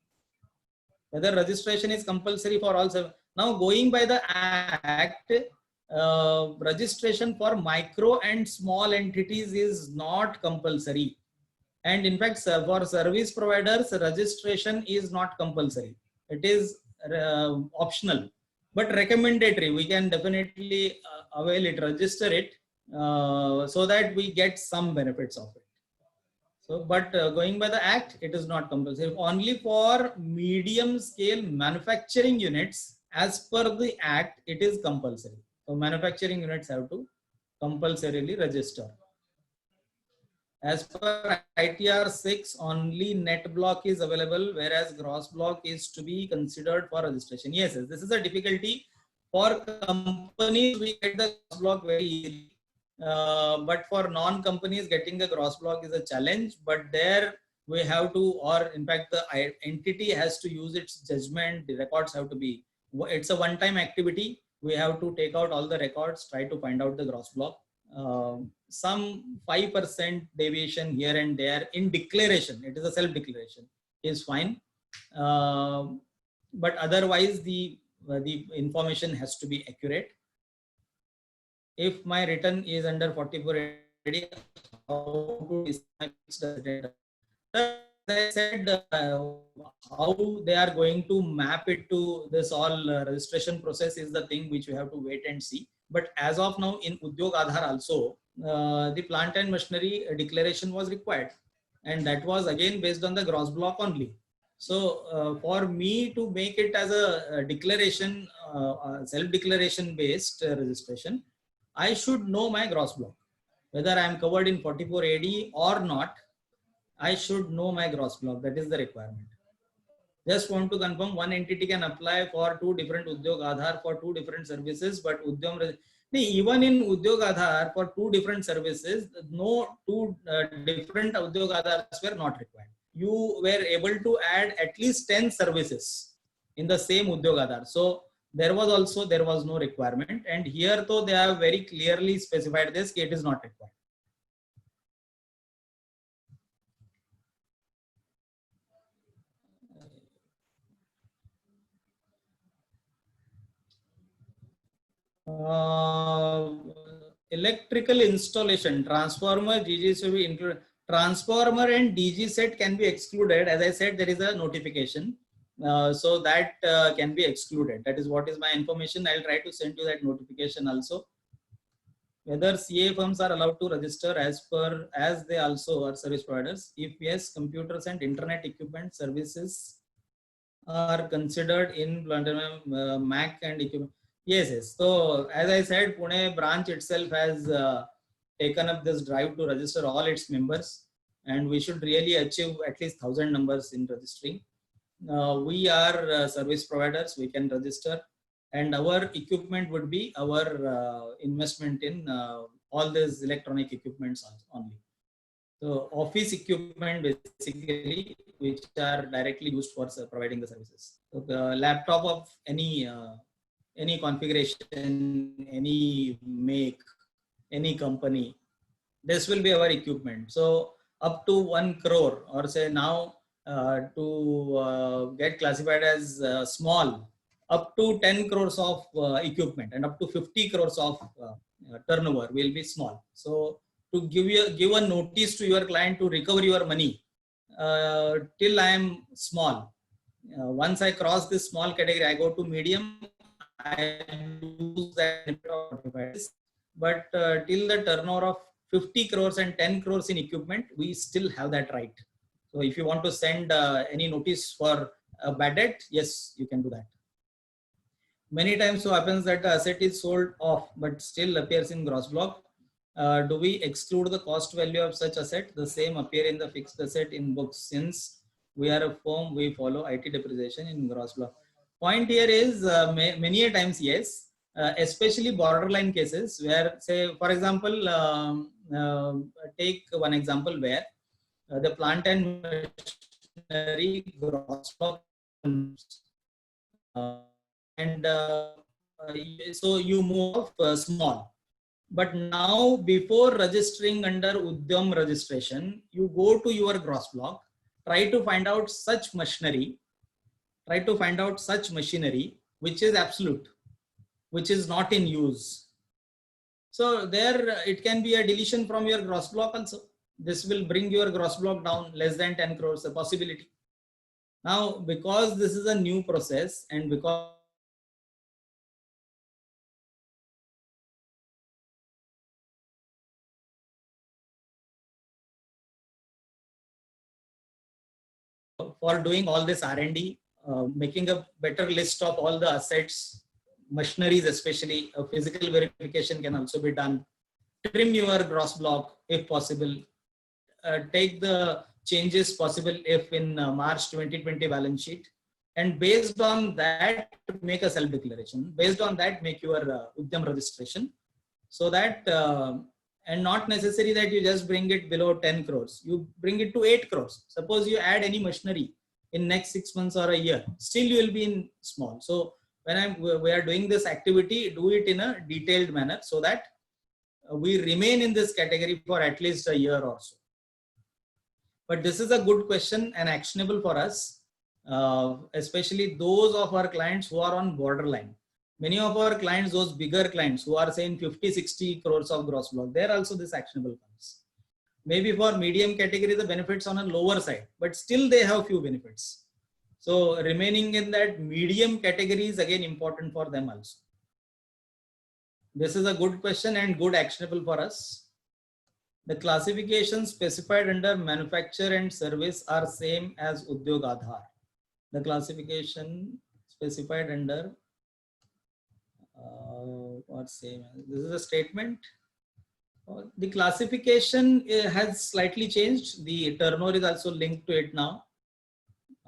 Whether registration is compulsory for all. Now, going by the Act, registration for micro and small entities is not compulsory. And in fact, for service providers, registration is not compulsory. It is optional, but recommendatory. We can definitely avail it, register it, so that we get some benefits of it. So, but going by the Act, it is not compulsory. Only for medium scale manufacturing units, as per the Act, it is compulsory So manufacturing units have to compulsorily register. As per ITR 6, only net block is available, whereas gross block is to be considered for registration. Yes, this is a difficulty for companies. We get the gross block very easily, but for non-companies, getting the gross block is a challenge. But there we have to, or in fact, the entity has to use its judgment. The records have to be. It's a one-time activity. We have to take out all the records, try to find out the gross block. Some 5% deviation here and there in declaration, it is a self declaration, is fine, but otherwise the information has to be accurate. If my return is under 4480, how to decide fixed asset? I said how they are going to map it to this all registration process is the thing which we have to wait and see. But as of now, in Udyog Aadhar also, the plant and machinery declaration was required, and that was again based on the gross block only. So for me to make it as a declaration, self-declaration based registration, I should know my gross block, whether I am covered in 44 AD or not. I should know my gross block. That is the requirement. Just want to confirm, one entity can apply for two different Udyog Aadhar for two different services, but even in Udyog Aadhar for two different services, no two different Udyog Aadhars were not required. You were able to add at least 10 services in the same Udyog Aadhar. So there was no requirement, and here though they have very clearly specified this, it is not required. Electrical installation, transformer, GG should be included. Transformer and DG set can be excluded. As I said, there is a notification. So that can be excluded. That is what is my information. I'll try to send you that notification also. Whether CA firms are allowed to register as they also are service providers. If yes, computers and internet equipment services are considered in Mac and equipment. Yes. So as I said, Pune branch itself has taken up this drive to register all its members, and we should really achieve at least 1,000 numbers in registering. We are service providers, we can register, and our equipment would be our investment in all these electronic equipments only. So office equipment basically, which are directly used for providing the services. So the laptop of any configuration, any make, any company, this will be our equipment. So up to 1 crore, or say now to get classified as small, up to 10 crores of equipment and up to 50 crores of turnover will be small. So to give a notice to your client to recover your money till I am small. Once I cross this small category, I go to medium, I lose that. But till the turnover of 50 crores and 10 crores in equipment, we still have that right. So if you want to send any notice for a bad debt, yes, you can do that. Many times so happens that the asset is sold off but still appears in gross block. Do we exclude the cost value of such asset? The same appear in the fixed asset in books. Since we are a firm, we follow IT depreciation in gross block. Point here is many a times, yes, especially borderline cases where, say, for example, take one example where the plant and machinery gross block and so you move small. But now before registering under Udyam registration, you go to your gross block, try to find out such machinery, which is absolute, which is not in use. So there it can be a deletion from your gross block also. This will bring your gross block down less than 10 crores, a possibility. Now, because this is a new process and because for doing all this R&D, making a better list of all the assets, machineries, especially physical verification can also be done. Trim your gross block if possible. Take the changes possible if in March 2020 balance sheet, and based on that make a self declaration. Based on that make your Udyam registration, so that and not necessary that you just bring it below 10 crores. You bring it to 8 crores. Suppose you add any machinery in next 6 months or a year, still you will be in small. So when we are doing this activity, do it in a detailed manner so that we remain in this category for at least a year or so. But this is a good question and actionable for us, especially those of our clients who are on borderline. Many of our clients, those bigger clients who are saying 50, 60 crores of gross block, there also this actionable comes. Maybe for medium category, the benefits on a lower side, but still they have few benefits. So remaining in that medium category is again important for them also. This is a good question and good actionable for us. The classifications specified under manufacture and service are same as Udyog Aadhar. The classification specified under what same? This is a statement. The classification has slightly changed. The turnover is also linked to it now.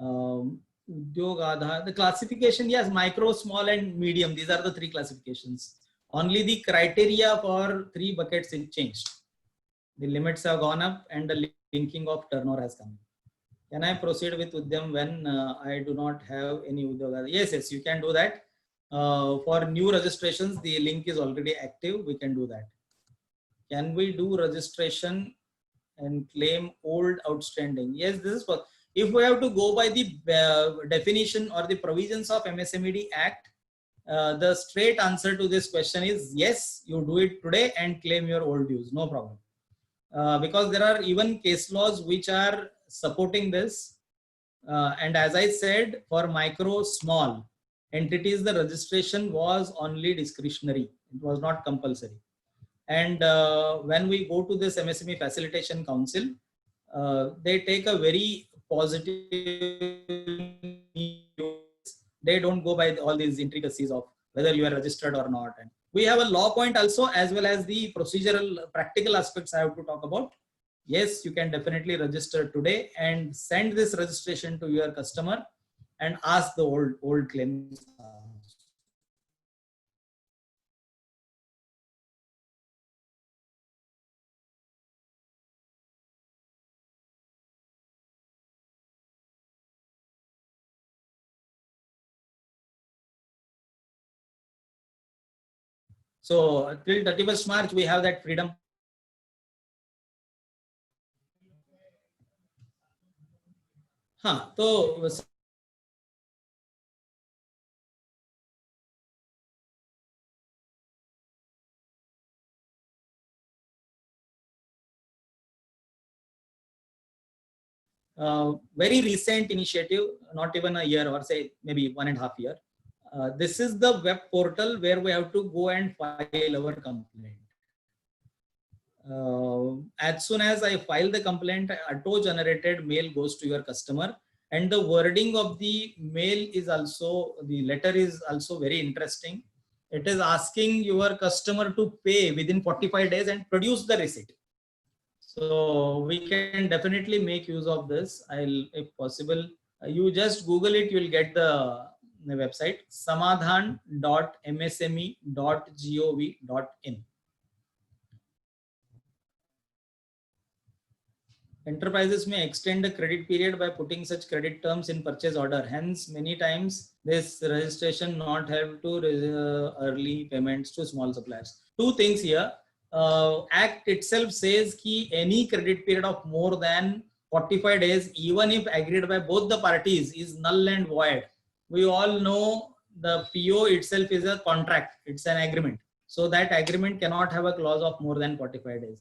Udyog Aadhar. The classification, yes, micro, small, and medium. These are the three classifications. Only the criteria for three buckets is changed. The limits have gone up and the linking of turnover has come. Can I proceed with Udyam when I do not have any Udyog Aadhar? Yes, yes, you can do that. For new registrations, the link is already active. We can do that. Can we do registration and claim old outstanding? Yes, this is for, if we have to go by the definition or the provisions of MSMED Act, the straight answer to this question is yes, you do it today and claim your old dues, no problem. Because there are even case laws which are supporting this. And as I said, for micro, small entities, the registration was only discretionary. It was not compulsory. And when we go to this MSME Facilitation Council, they take a very positive, they don't go by all these intricacies of whether you are registered or not. And we have a law point also, as well as the procedural practical aspects I have to talk about. Yes, you can definitely register today and send this registration to your customer and ask the old claims. So till 31st March, we have that freedom. हाँ, तो very recent initiative, not even a year or say maybe 1.5 years. This is the web portal where we have to go and file our complaint. As soon as I file the complaint, auto-generated mail goes to your customer, and the wording of the mail is also, the letter is also very interesting. It is asking your customer to pay within 45 days and produce the receipt. So we can definitely make use of this. I'll, if possible, you just Google it, you will get the website samadhan.msme.gov.in. Enterprises may extend the credit period by putting such credit terms in purchase order. Hence, many times this registration not have to early payments to small suppliers. Two things here. Act itself says ki any credit period of more than 45 days, even if agreed by both the parties, is null and void. We all know the PO itself is a contract. It's an agreement. So that agreement cannot have a clause of more than 45 days.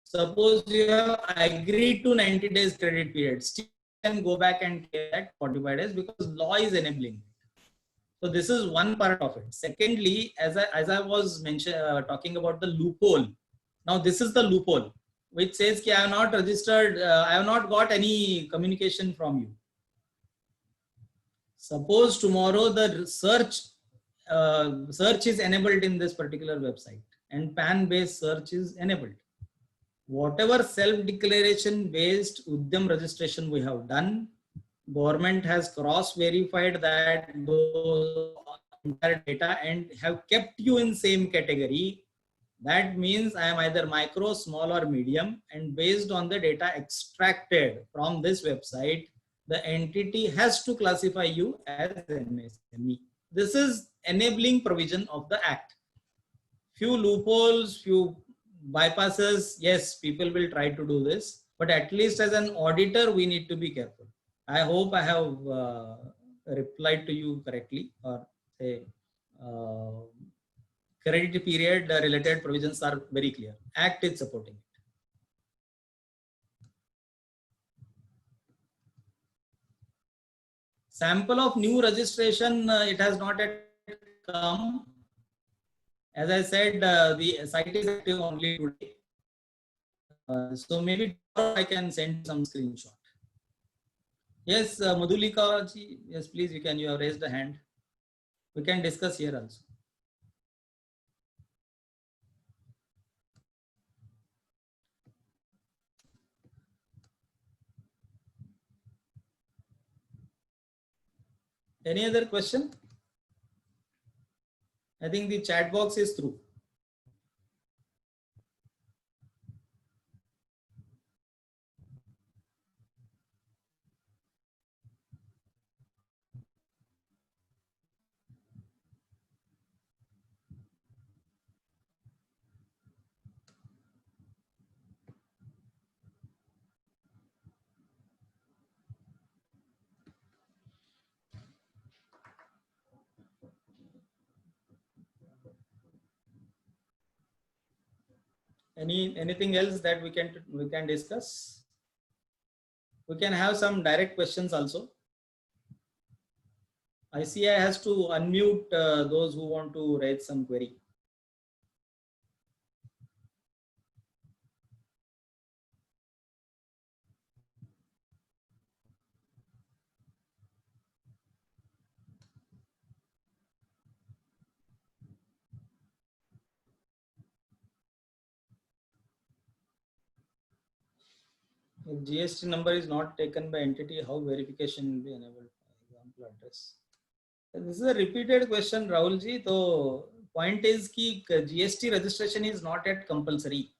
Suppose you have agreed to 90 days credit period, still can go back and pay that 45 days because law is enabling it. So this is one part of it. Secondly, as I was talking about the loophole. Now this is the loophole which says ki I have not registered, I have not got any communication from you. Suppose tomorrow the search search is enabled in this particular website and PAN based search is enabled. Whatever self-declaration based Udyam registration we have done, government has cross-verified that those entire data and have kept you in same category. That means I am either micro, small or medium, and based on the data extracted from this website, the entity has to classify you as MSME. This is enabling provision of the act. Few loopholes, few bypasses, yes, people will try to do this, but at least as an auditor, we need to be careful. I hope I have replied to you correctly, or say credit period related provisions are very clear. Act is supporting it. Sample of new registration, it has not yet come. As I said, the site is active only today. So maybe I can send some screenshot. Yes, Madhulika ji, yes, please, you have raised a hand. We can discuss here also. Any other question? I think the chat box is through. Anything else that we can discuss? We can have some direct questions also. ICI has to unmute those who want to raise some query. If GST number is not taken by entity, how verification will be enabled? Example address. This is a repeated question, Rahul ji. So point is ki GST registration is not yet compulsory.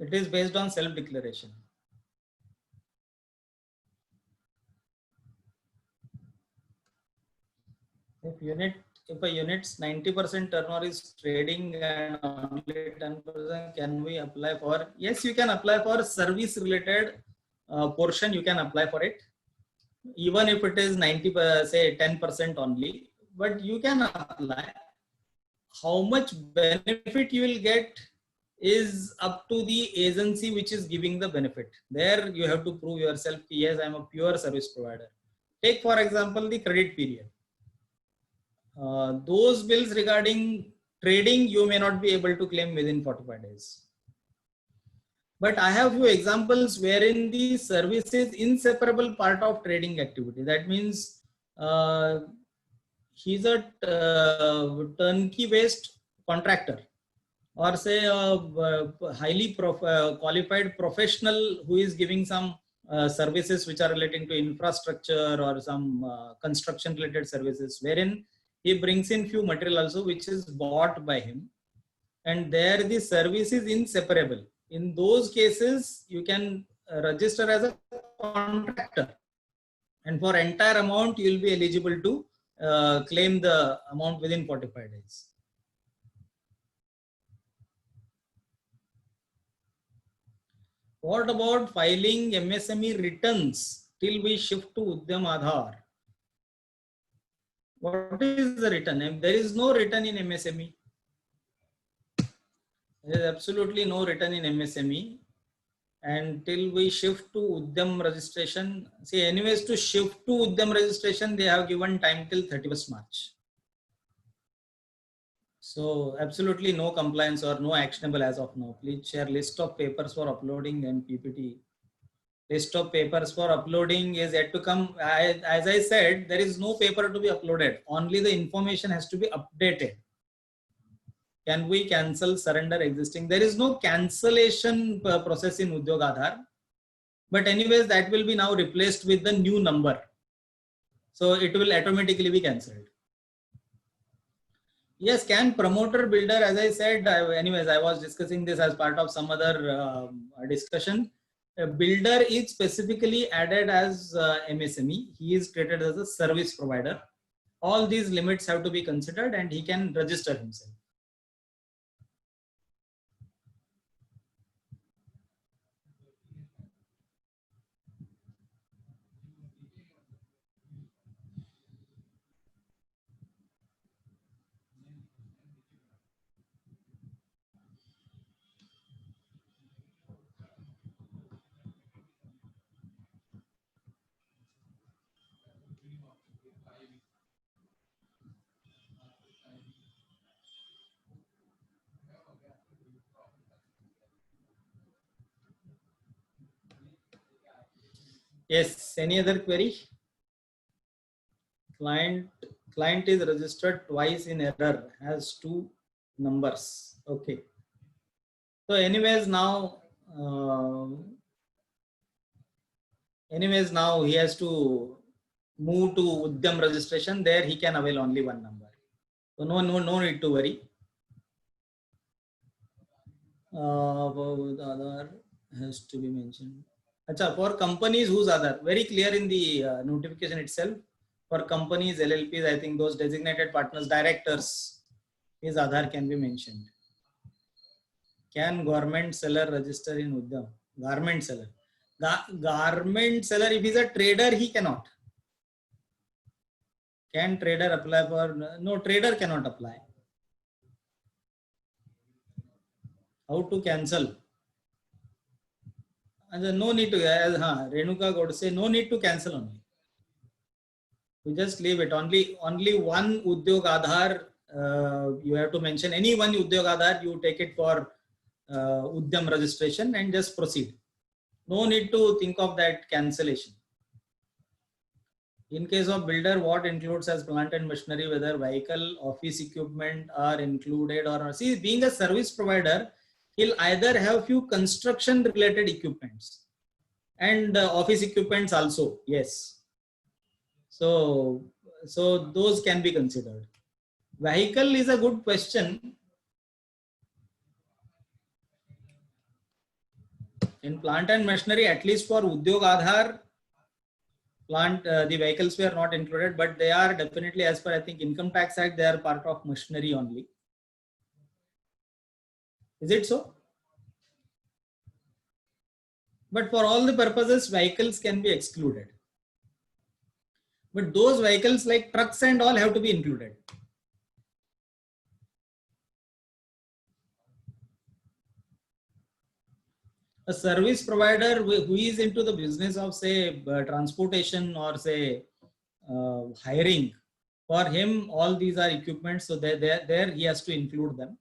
It is based on self-declaration. If a unit's 90% turnover is trading and only 10%, can we apply for? Yes, you can apply for service related portion. You can apply for it, even if it is 90, say 10% only. But you can apply. How much benefit you will get is up to the agency which is giving the benefit. There you have to prove yourself. Yes, I am a pure service provider. Take for example the credit period. Those bills regarding trading, you may not be able to claim within 45 days. But I have few examples wherein the service is inseparable part of trading activity. That means he's a turnkey based contractor, or say a highly qualified professional who is giving some services which are relating to infrastructure or some construction related services, wherein he brings in few material also which is bought by him, and there the service is inseparable. In those cases, you can register as a contractor, and for entire amount you will be eligible to claim the amount within 45 days. What about filing MSME returns till we shift to Udyam Aadhaar? What is the return? There is no return in MSME. There is absolutely no return in MSME until we shift to Udyam registration. See, anyways, to shift to Udyam registration, they have given time till 31st March. So absolutely no compliance or no actionable as of now. Please share list of papers for uploading and PPT List of papers for uploading is yet to come. As I said, there is no paper to be uploaded. Only the information has to be updated. Can we cancel surrender existing? There is no cancellation process in Udyog Aadhaar. But anyways, that will be now replaced with the new number. So it will automatically be cancelled. Yes, can promoter builder, as I said, anyways, I was discussing this as part of some other discussion. A builder is specifically added as MSME. He is treated as a service provider. All these limits have to be considered and he can register himself. Yes, any other query? Client is registered twice in error, has 2 numbers. Okay. So anyways, now he has to move to Udyam registration. There he can avail only 1 number. So no need to worry. The other has to be mentioned. Achha, for companies whose other, very clear in the notification itself. For companies, LLPs, I think those designated partners, directors, his Aadhaar can be mentioned. Can garment seller register in Udyam? Garment seller. Garment seller, if he's a trader, he cannot. Can trader apply for? No, trader cannot apply. How to cancel? And no need to, Renuka Godse, no need to cancel only. We just leave it. Only one Udyog Aadhaar, you have to mention any one Udyog Aadhaar, you take it for Udyam registration and just proceed. No need to think of that cancellation. In case of builder, what includes as plant and machinery, whether vehicle, office equipment are included or not. See, being a service provider, he'll either have few construction related equipments and office equipments also. Yes. So those can be considered. Vehicle is a good question. In plant and machinery, at least for Udyog Aadhaar, the vehicles were not included, but they are definitely, as per I think Income Tax Act, they are part of machinery only. Is it so? But for all the purposes, vehicles can be excluded. But those vehicles like trucks and all have to be included. A service provider who is into the business of say transportation or say hiring, for him all these are equipment, so there he has to include them.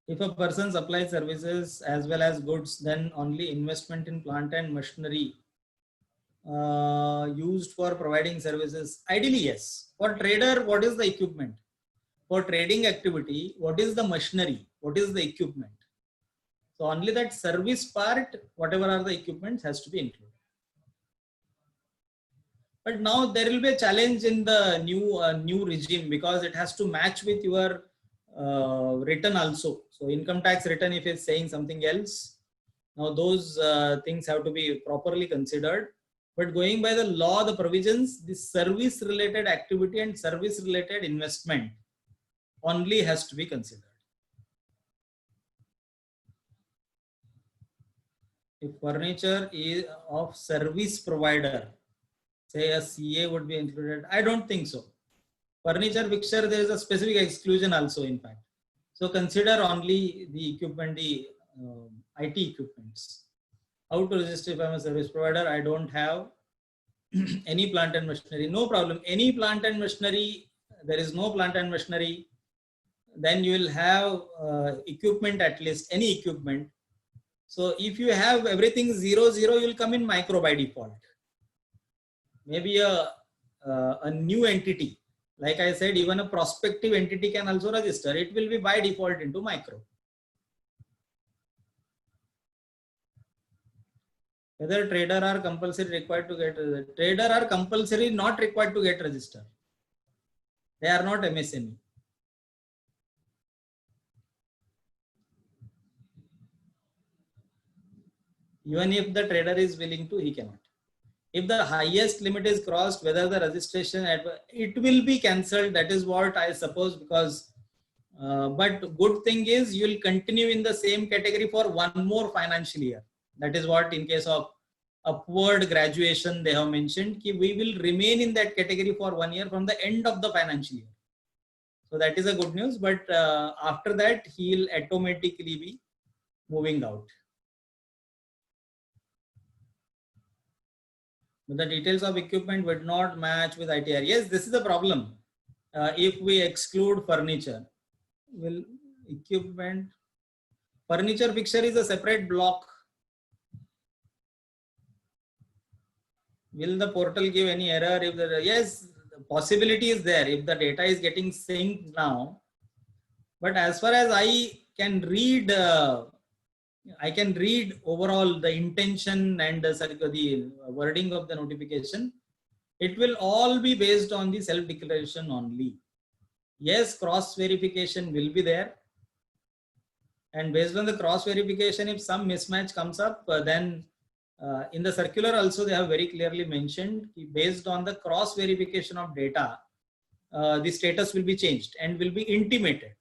If a person supplies services as well as goods, then only investment in plant and machinery used for providing services. Ideally, yes. For trader, what is the equipment? For trading activity, what is the machinery? What is the equipment? So only that service part, whatever are the equipments, has to be included. But now there will be a challenge in the new regime, because it has to match with your return also. So income tax return, if it's saying something else, now those things have to be properly considered. But going by the law, the provisions, the service related activity and service related investment only has to be considered. If furniture is of service provider, say a CA would be included. I don't think so. Furniture fixture, there is a specific exclusion also, in fact. So consider only the equipment, the IT equipments. How to register if I'm a service provider? I don't have any plant and machinery. No problem. Any plant and machinery, there is no plant and machinery. Then you will have equipment, at least any equipment. So if you have everything 0, 0, you'll come in micro by default. Maybe a new entity. Like I said, even a prospective entity can also register. It will be by default into micro. Whether trader are compulsory required to get trader are compulsory not required to get registered. They are not MSME. Even if the trader is willing to, he cannot. If the highest limit is crossed, whether the registration, it will be cancelled. That is what I suppose, because but good thing is you will continue in the same category for one more financial year. That is what in case of upward graduation they have mentioned, we will remain in that category for 1 year from the end of the financial year. So that is a good news, but after that he will automatically be moving out. The details of equipment would not match with ITR. Yes, this is the problem. If we exclude furniture, will equipment, furniture fixture is a separate block. Will the portal give any error if the, yes, the possibility is there if the data is getting synced now. But as far as I can read overall the intention and the wording of the notification, it will all be based on the self declaration only. Yes, cross verification will be there, and based on the cross verification, if some mismatch comes up, then in the circular also they have very clearly mentioned, based on the cross verification of data, the status will be changed and will be intimated.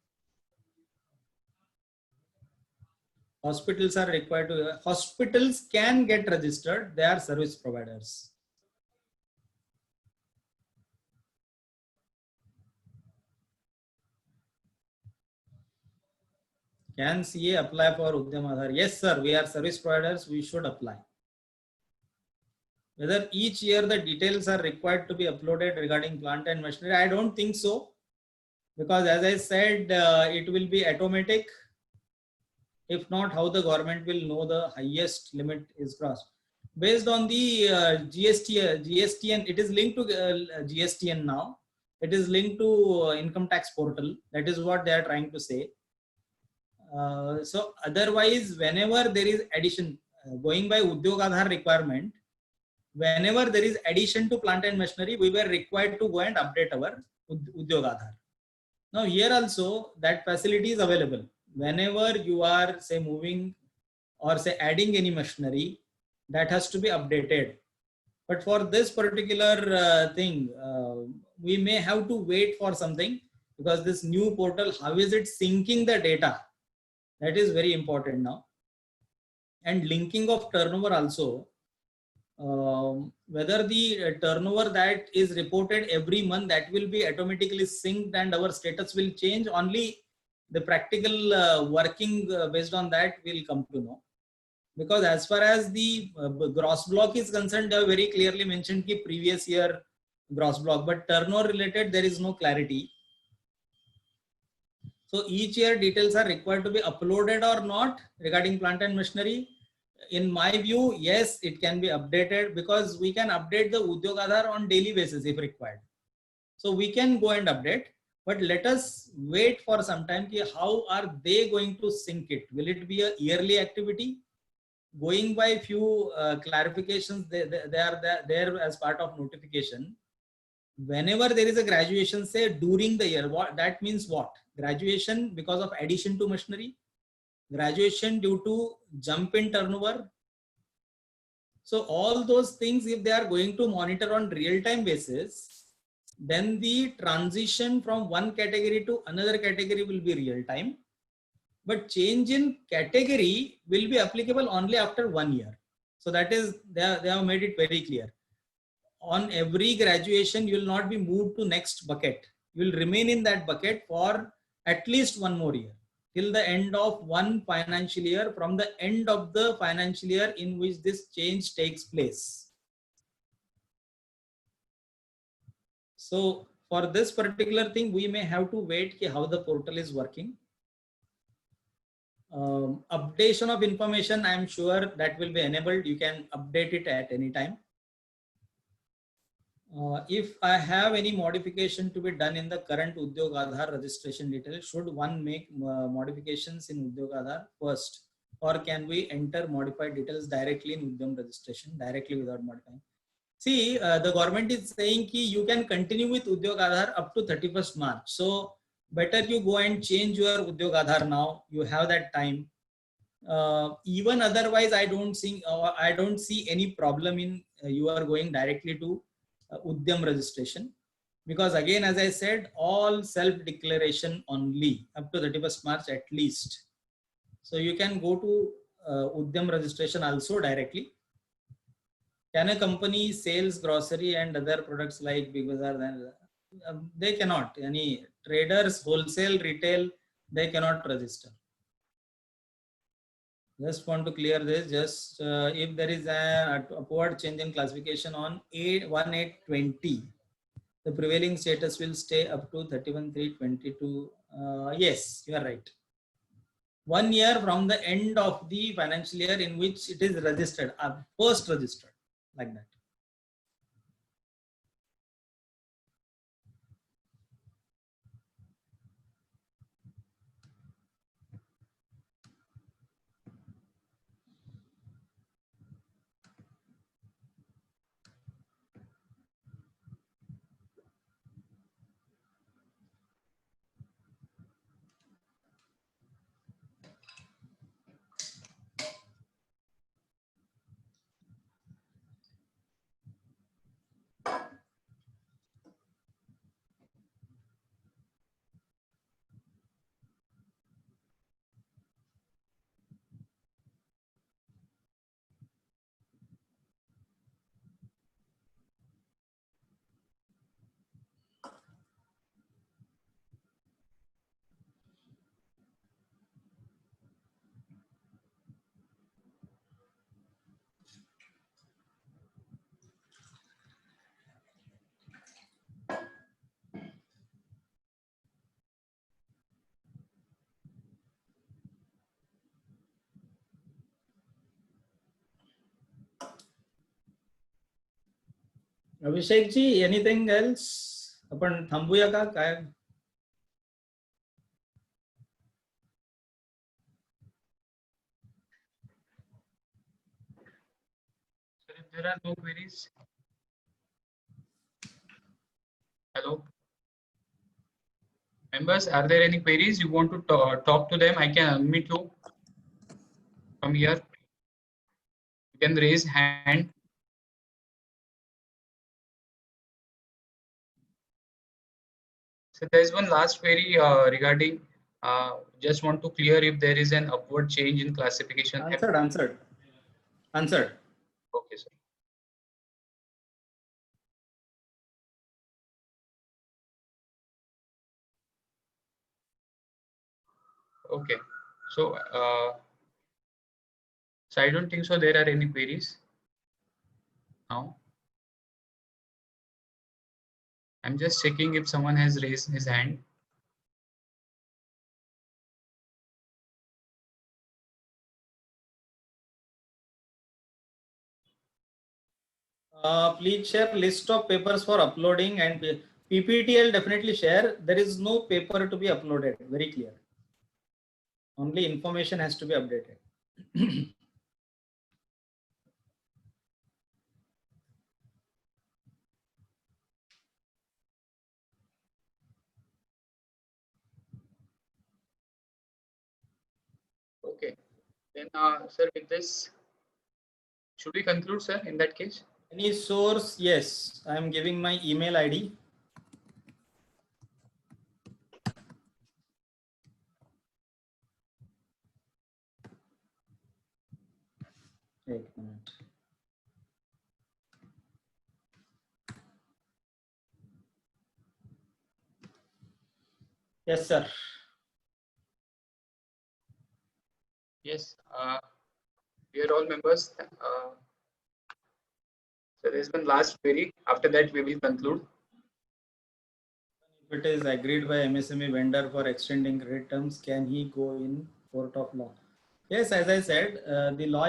Hospitals are required to, hospitals can get registered, they are service providers. Can CA apply for Udyam Aadhar? Yes, sir. We are service providers. We should apply. Whether each year the details are required to be uploaded regarding plant and machinery, I don't think so. Because as I said, it will be automatic. If not, how the government will know the highest limit is crossed? Based on the GSTN, it is linked to GSTN now. It is linked to income tax portal. That is what they are trying to say. So otherwise, whenever there is addition, going by Udyog Aadhar requirement, whenever there is addition to plant and machinery, we were required to go and update our Udyog Aadhar. Now here also that facility is available. Whenever you are say moving or say adding any machinery, that has to be updated. But for this particular thing, we may have to wait for something, because this new portal, how is it syncing the data? That is very important now. And linking of turnover also, whether the turnover that is reported every month, that will be automatically synced and our status will change. Only the practical working based on that will come to know. Because as far as the gross block is concerned, they have very clearly mentioned the previous year gross block, but turnover related there is no clarity. So each year details are required to be uploaded or not regarding plant and machinery. In my view, yes, it can be updated, because we can update the Udyog Aadhar on daily basis if required. So we can go and update, but let us wait for some time. How are they going to sync it? Will it be a yearly activity? Going by few clarifications, they are there as part of notification. Whenever there is a graduation, say during the year, what that means, what graduation because of addition to machinery, graduation due to jump in turnover. So all those things, if they are going to monitor on real-time basis, then the transition from one category to another category will be real-time. But change in category will be applicable only after 1 year. So that is, they have made it very clear. On every graduation, you will not be moved to next bucket. You will remain in that bucket for at least 1 more year, till the end of one financial year, from the end of the financial year in which this change takes place. So for this particular thing, we may have to wait how the portal is working. Updation of information, I am sure that will be enabled. You can update it at any time. If I have any modification to be done in the current Udyog Aadhaar registration details, should one make modifications in Udyog Aadhaar first, or can we enter modified details directly in Udyam registration, directly without modifying? See, the government is saying ki you can continue with Udyog Aadhaar up to 31st March. So better you go and change your Udyog Aadhaar now. You have that time. Even otherwise, I don't see any problem in you are going directly to Udyam registration, because again, as I said, all self-declaration only up to 31st March at least. So you can go to Udyam registration also directly. Can a company sales grocery and other products like Big Bazaar? Then they cannot. Any traders, wholesale, retail, they cannot register. Just want to clear this. Just if there is an upward change in classification on 1/8/20, the prevailing status will stay up to 31/3/22. Yes, you are right. 1 year from the end of the financial year in which it is registered, first registered, like that. Abhishek ji, anything else? आपण थांबूया का काय? So if there are no queries, hello, members, are there any queries you want to talk to them? I can unmute you from here. You can raise hand. So there is one last query regarding. Just want to clear if there is an upward change in classification. Answered. Okay, sir. Okay, so so I don't think so there are any queries now. I'm just checking if someone has raised his hand. Please share list of papers for uploading, and PPT I'll definitely share. There is no paper to be uploaded, very clear. Only information has to be updated. Okay, then sir, with this, should we conclude, sir, in that case? Any source? Yes, I am giving my email ID. एक minute. Yes, sir. Yes, dear all members. So there's one last query. After that, we will conclude. If it is agreed by MSME vendor for extending credit terms, can he go in court of law. Yes, as I said, the law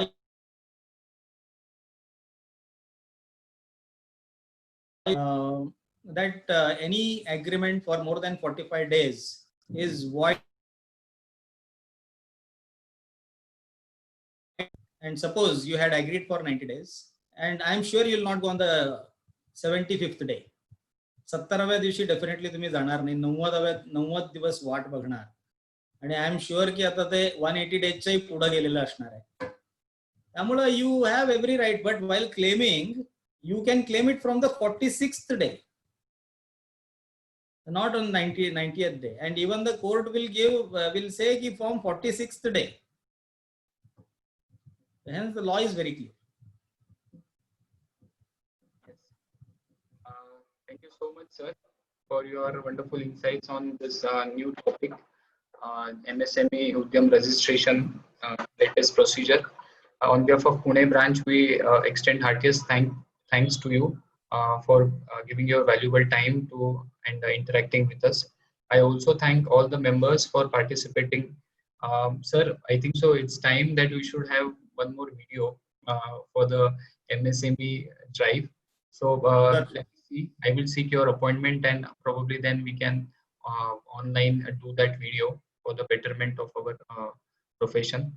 that any agreement for more than 45 days is void. And suppose you had agreed for 90 days, and I'm sure you'll not go on the 75th day. 70व्या दिवशी definitely तुम्ही जाणार नाही. 90 दिवस वाट बघणार. आणि I am sure की आता ते 180 डेजच्याही पुढे गेलेलं असणार आहे. त्यामुळे you have every right, but while claiming you can claim it from the 46th day, not on 90th day. And even the court will give will say ki from 46th day. Hence the law is very clear. Yes. Thank you so much, sir, for your wonderful insights on this new topic, MSME Udyam registration latest procedure. On behalf of Pune branch, we extend heartiest thanks to you for giving your valuable time to and interacting with us. I also thank all the members for participating. Sir, I think so it's time that we should have one more video for the MSME drive. So let me see. I will seek your appointment, and probably then we can online do that video for the betterment of our profession.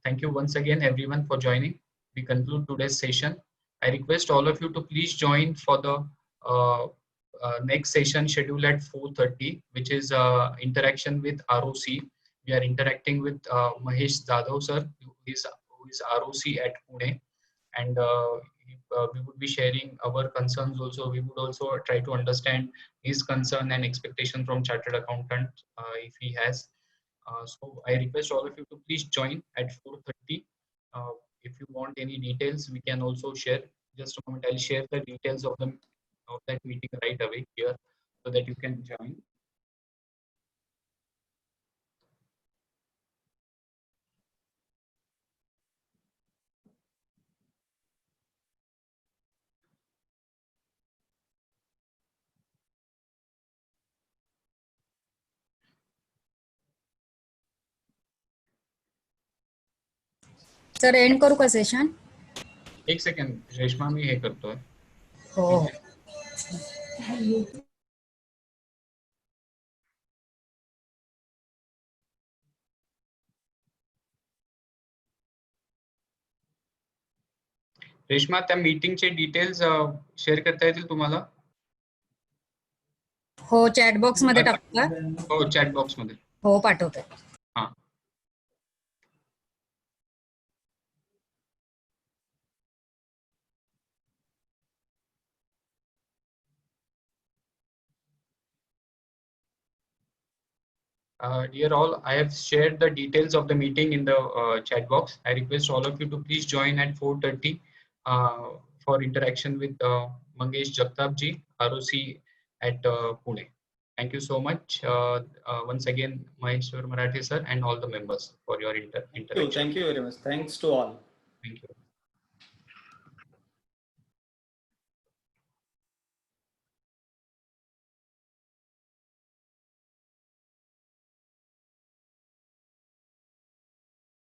Thank you once again, everyone, for joining. We conclude today's session. I request all of you to please join for the next session scheduled at 4:30, which is interaction with ROC. We are interacting with Mahesh Jadhav sir, who is ROC at Pune, and we would be sharing our concerns also. We would also try to understand his concern and expectation from chartered accountant if he has. So I request all of you to please join at 4:30. If you want any details, we can also share. Just a moment, I'll share the details of that meeting right away here so that you can join. Sir and करू का session? एक second Reshma, मी हे करतोय. हो. रेश्मा, त्या मीटिंगचे details share करता येतील तुम्हाला? हो, चॅट बॉक्स मध्ये टाकू का? हो, चॅट बॉक्स मध्ये. हो, पाठवते. हां. Dear all, I have shared the details of the meeting in the chat box. I request all of you to please join at 4:30 for interaction with Mangesh Jagtap ji, ROC at Pune. Thank you so much once again, Maheshwar Marathe sir, and all the members for your interaction. Thank you very much. Thanks to all. Thank you.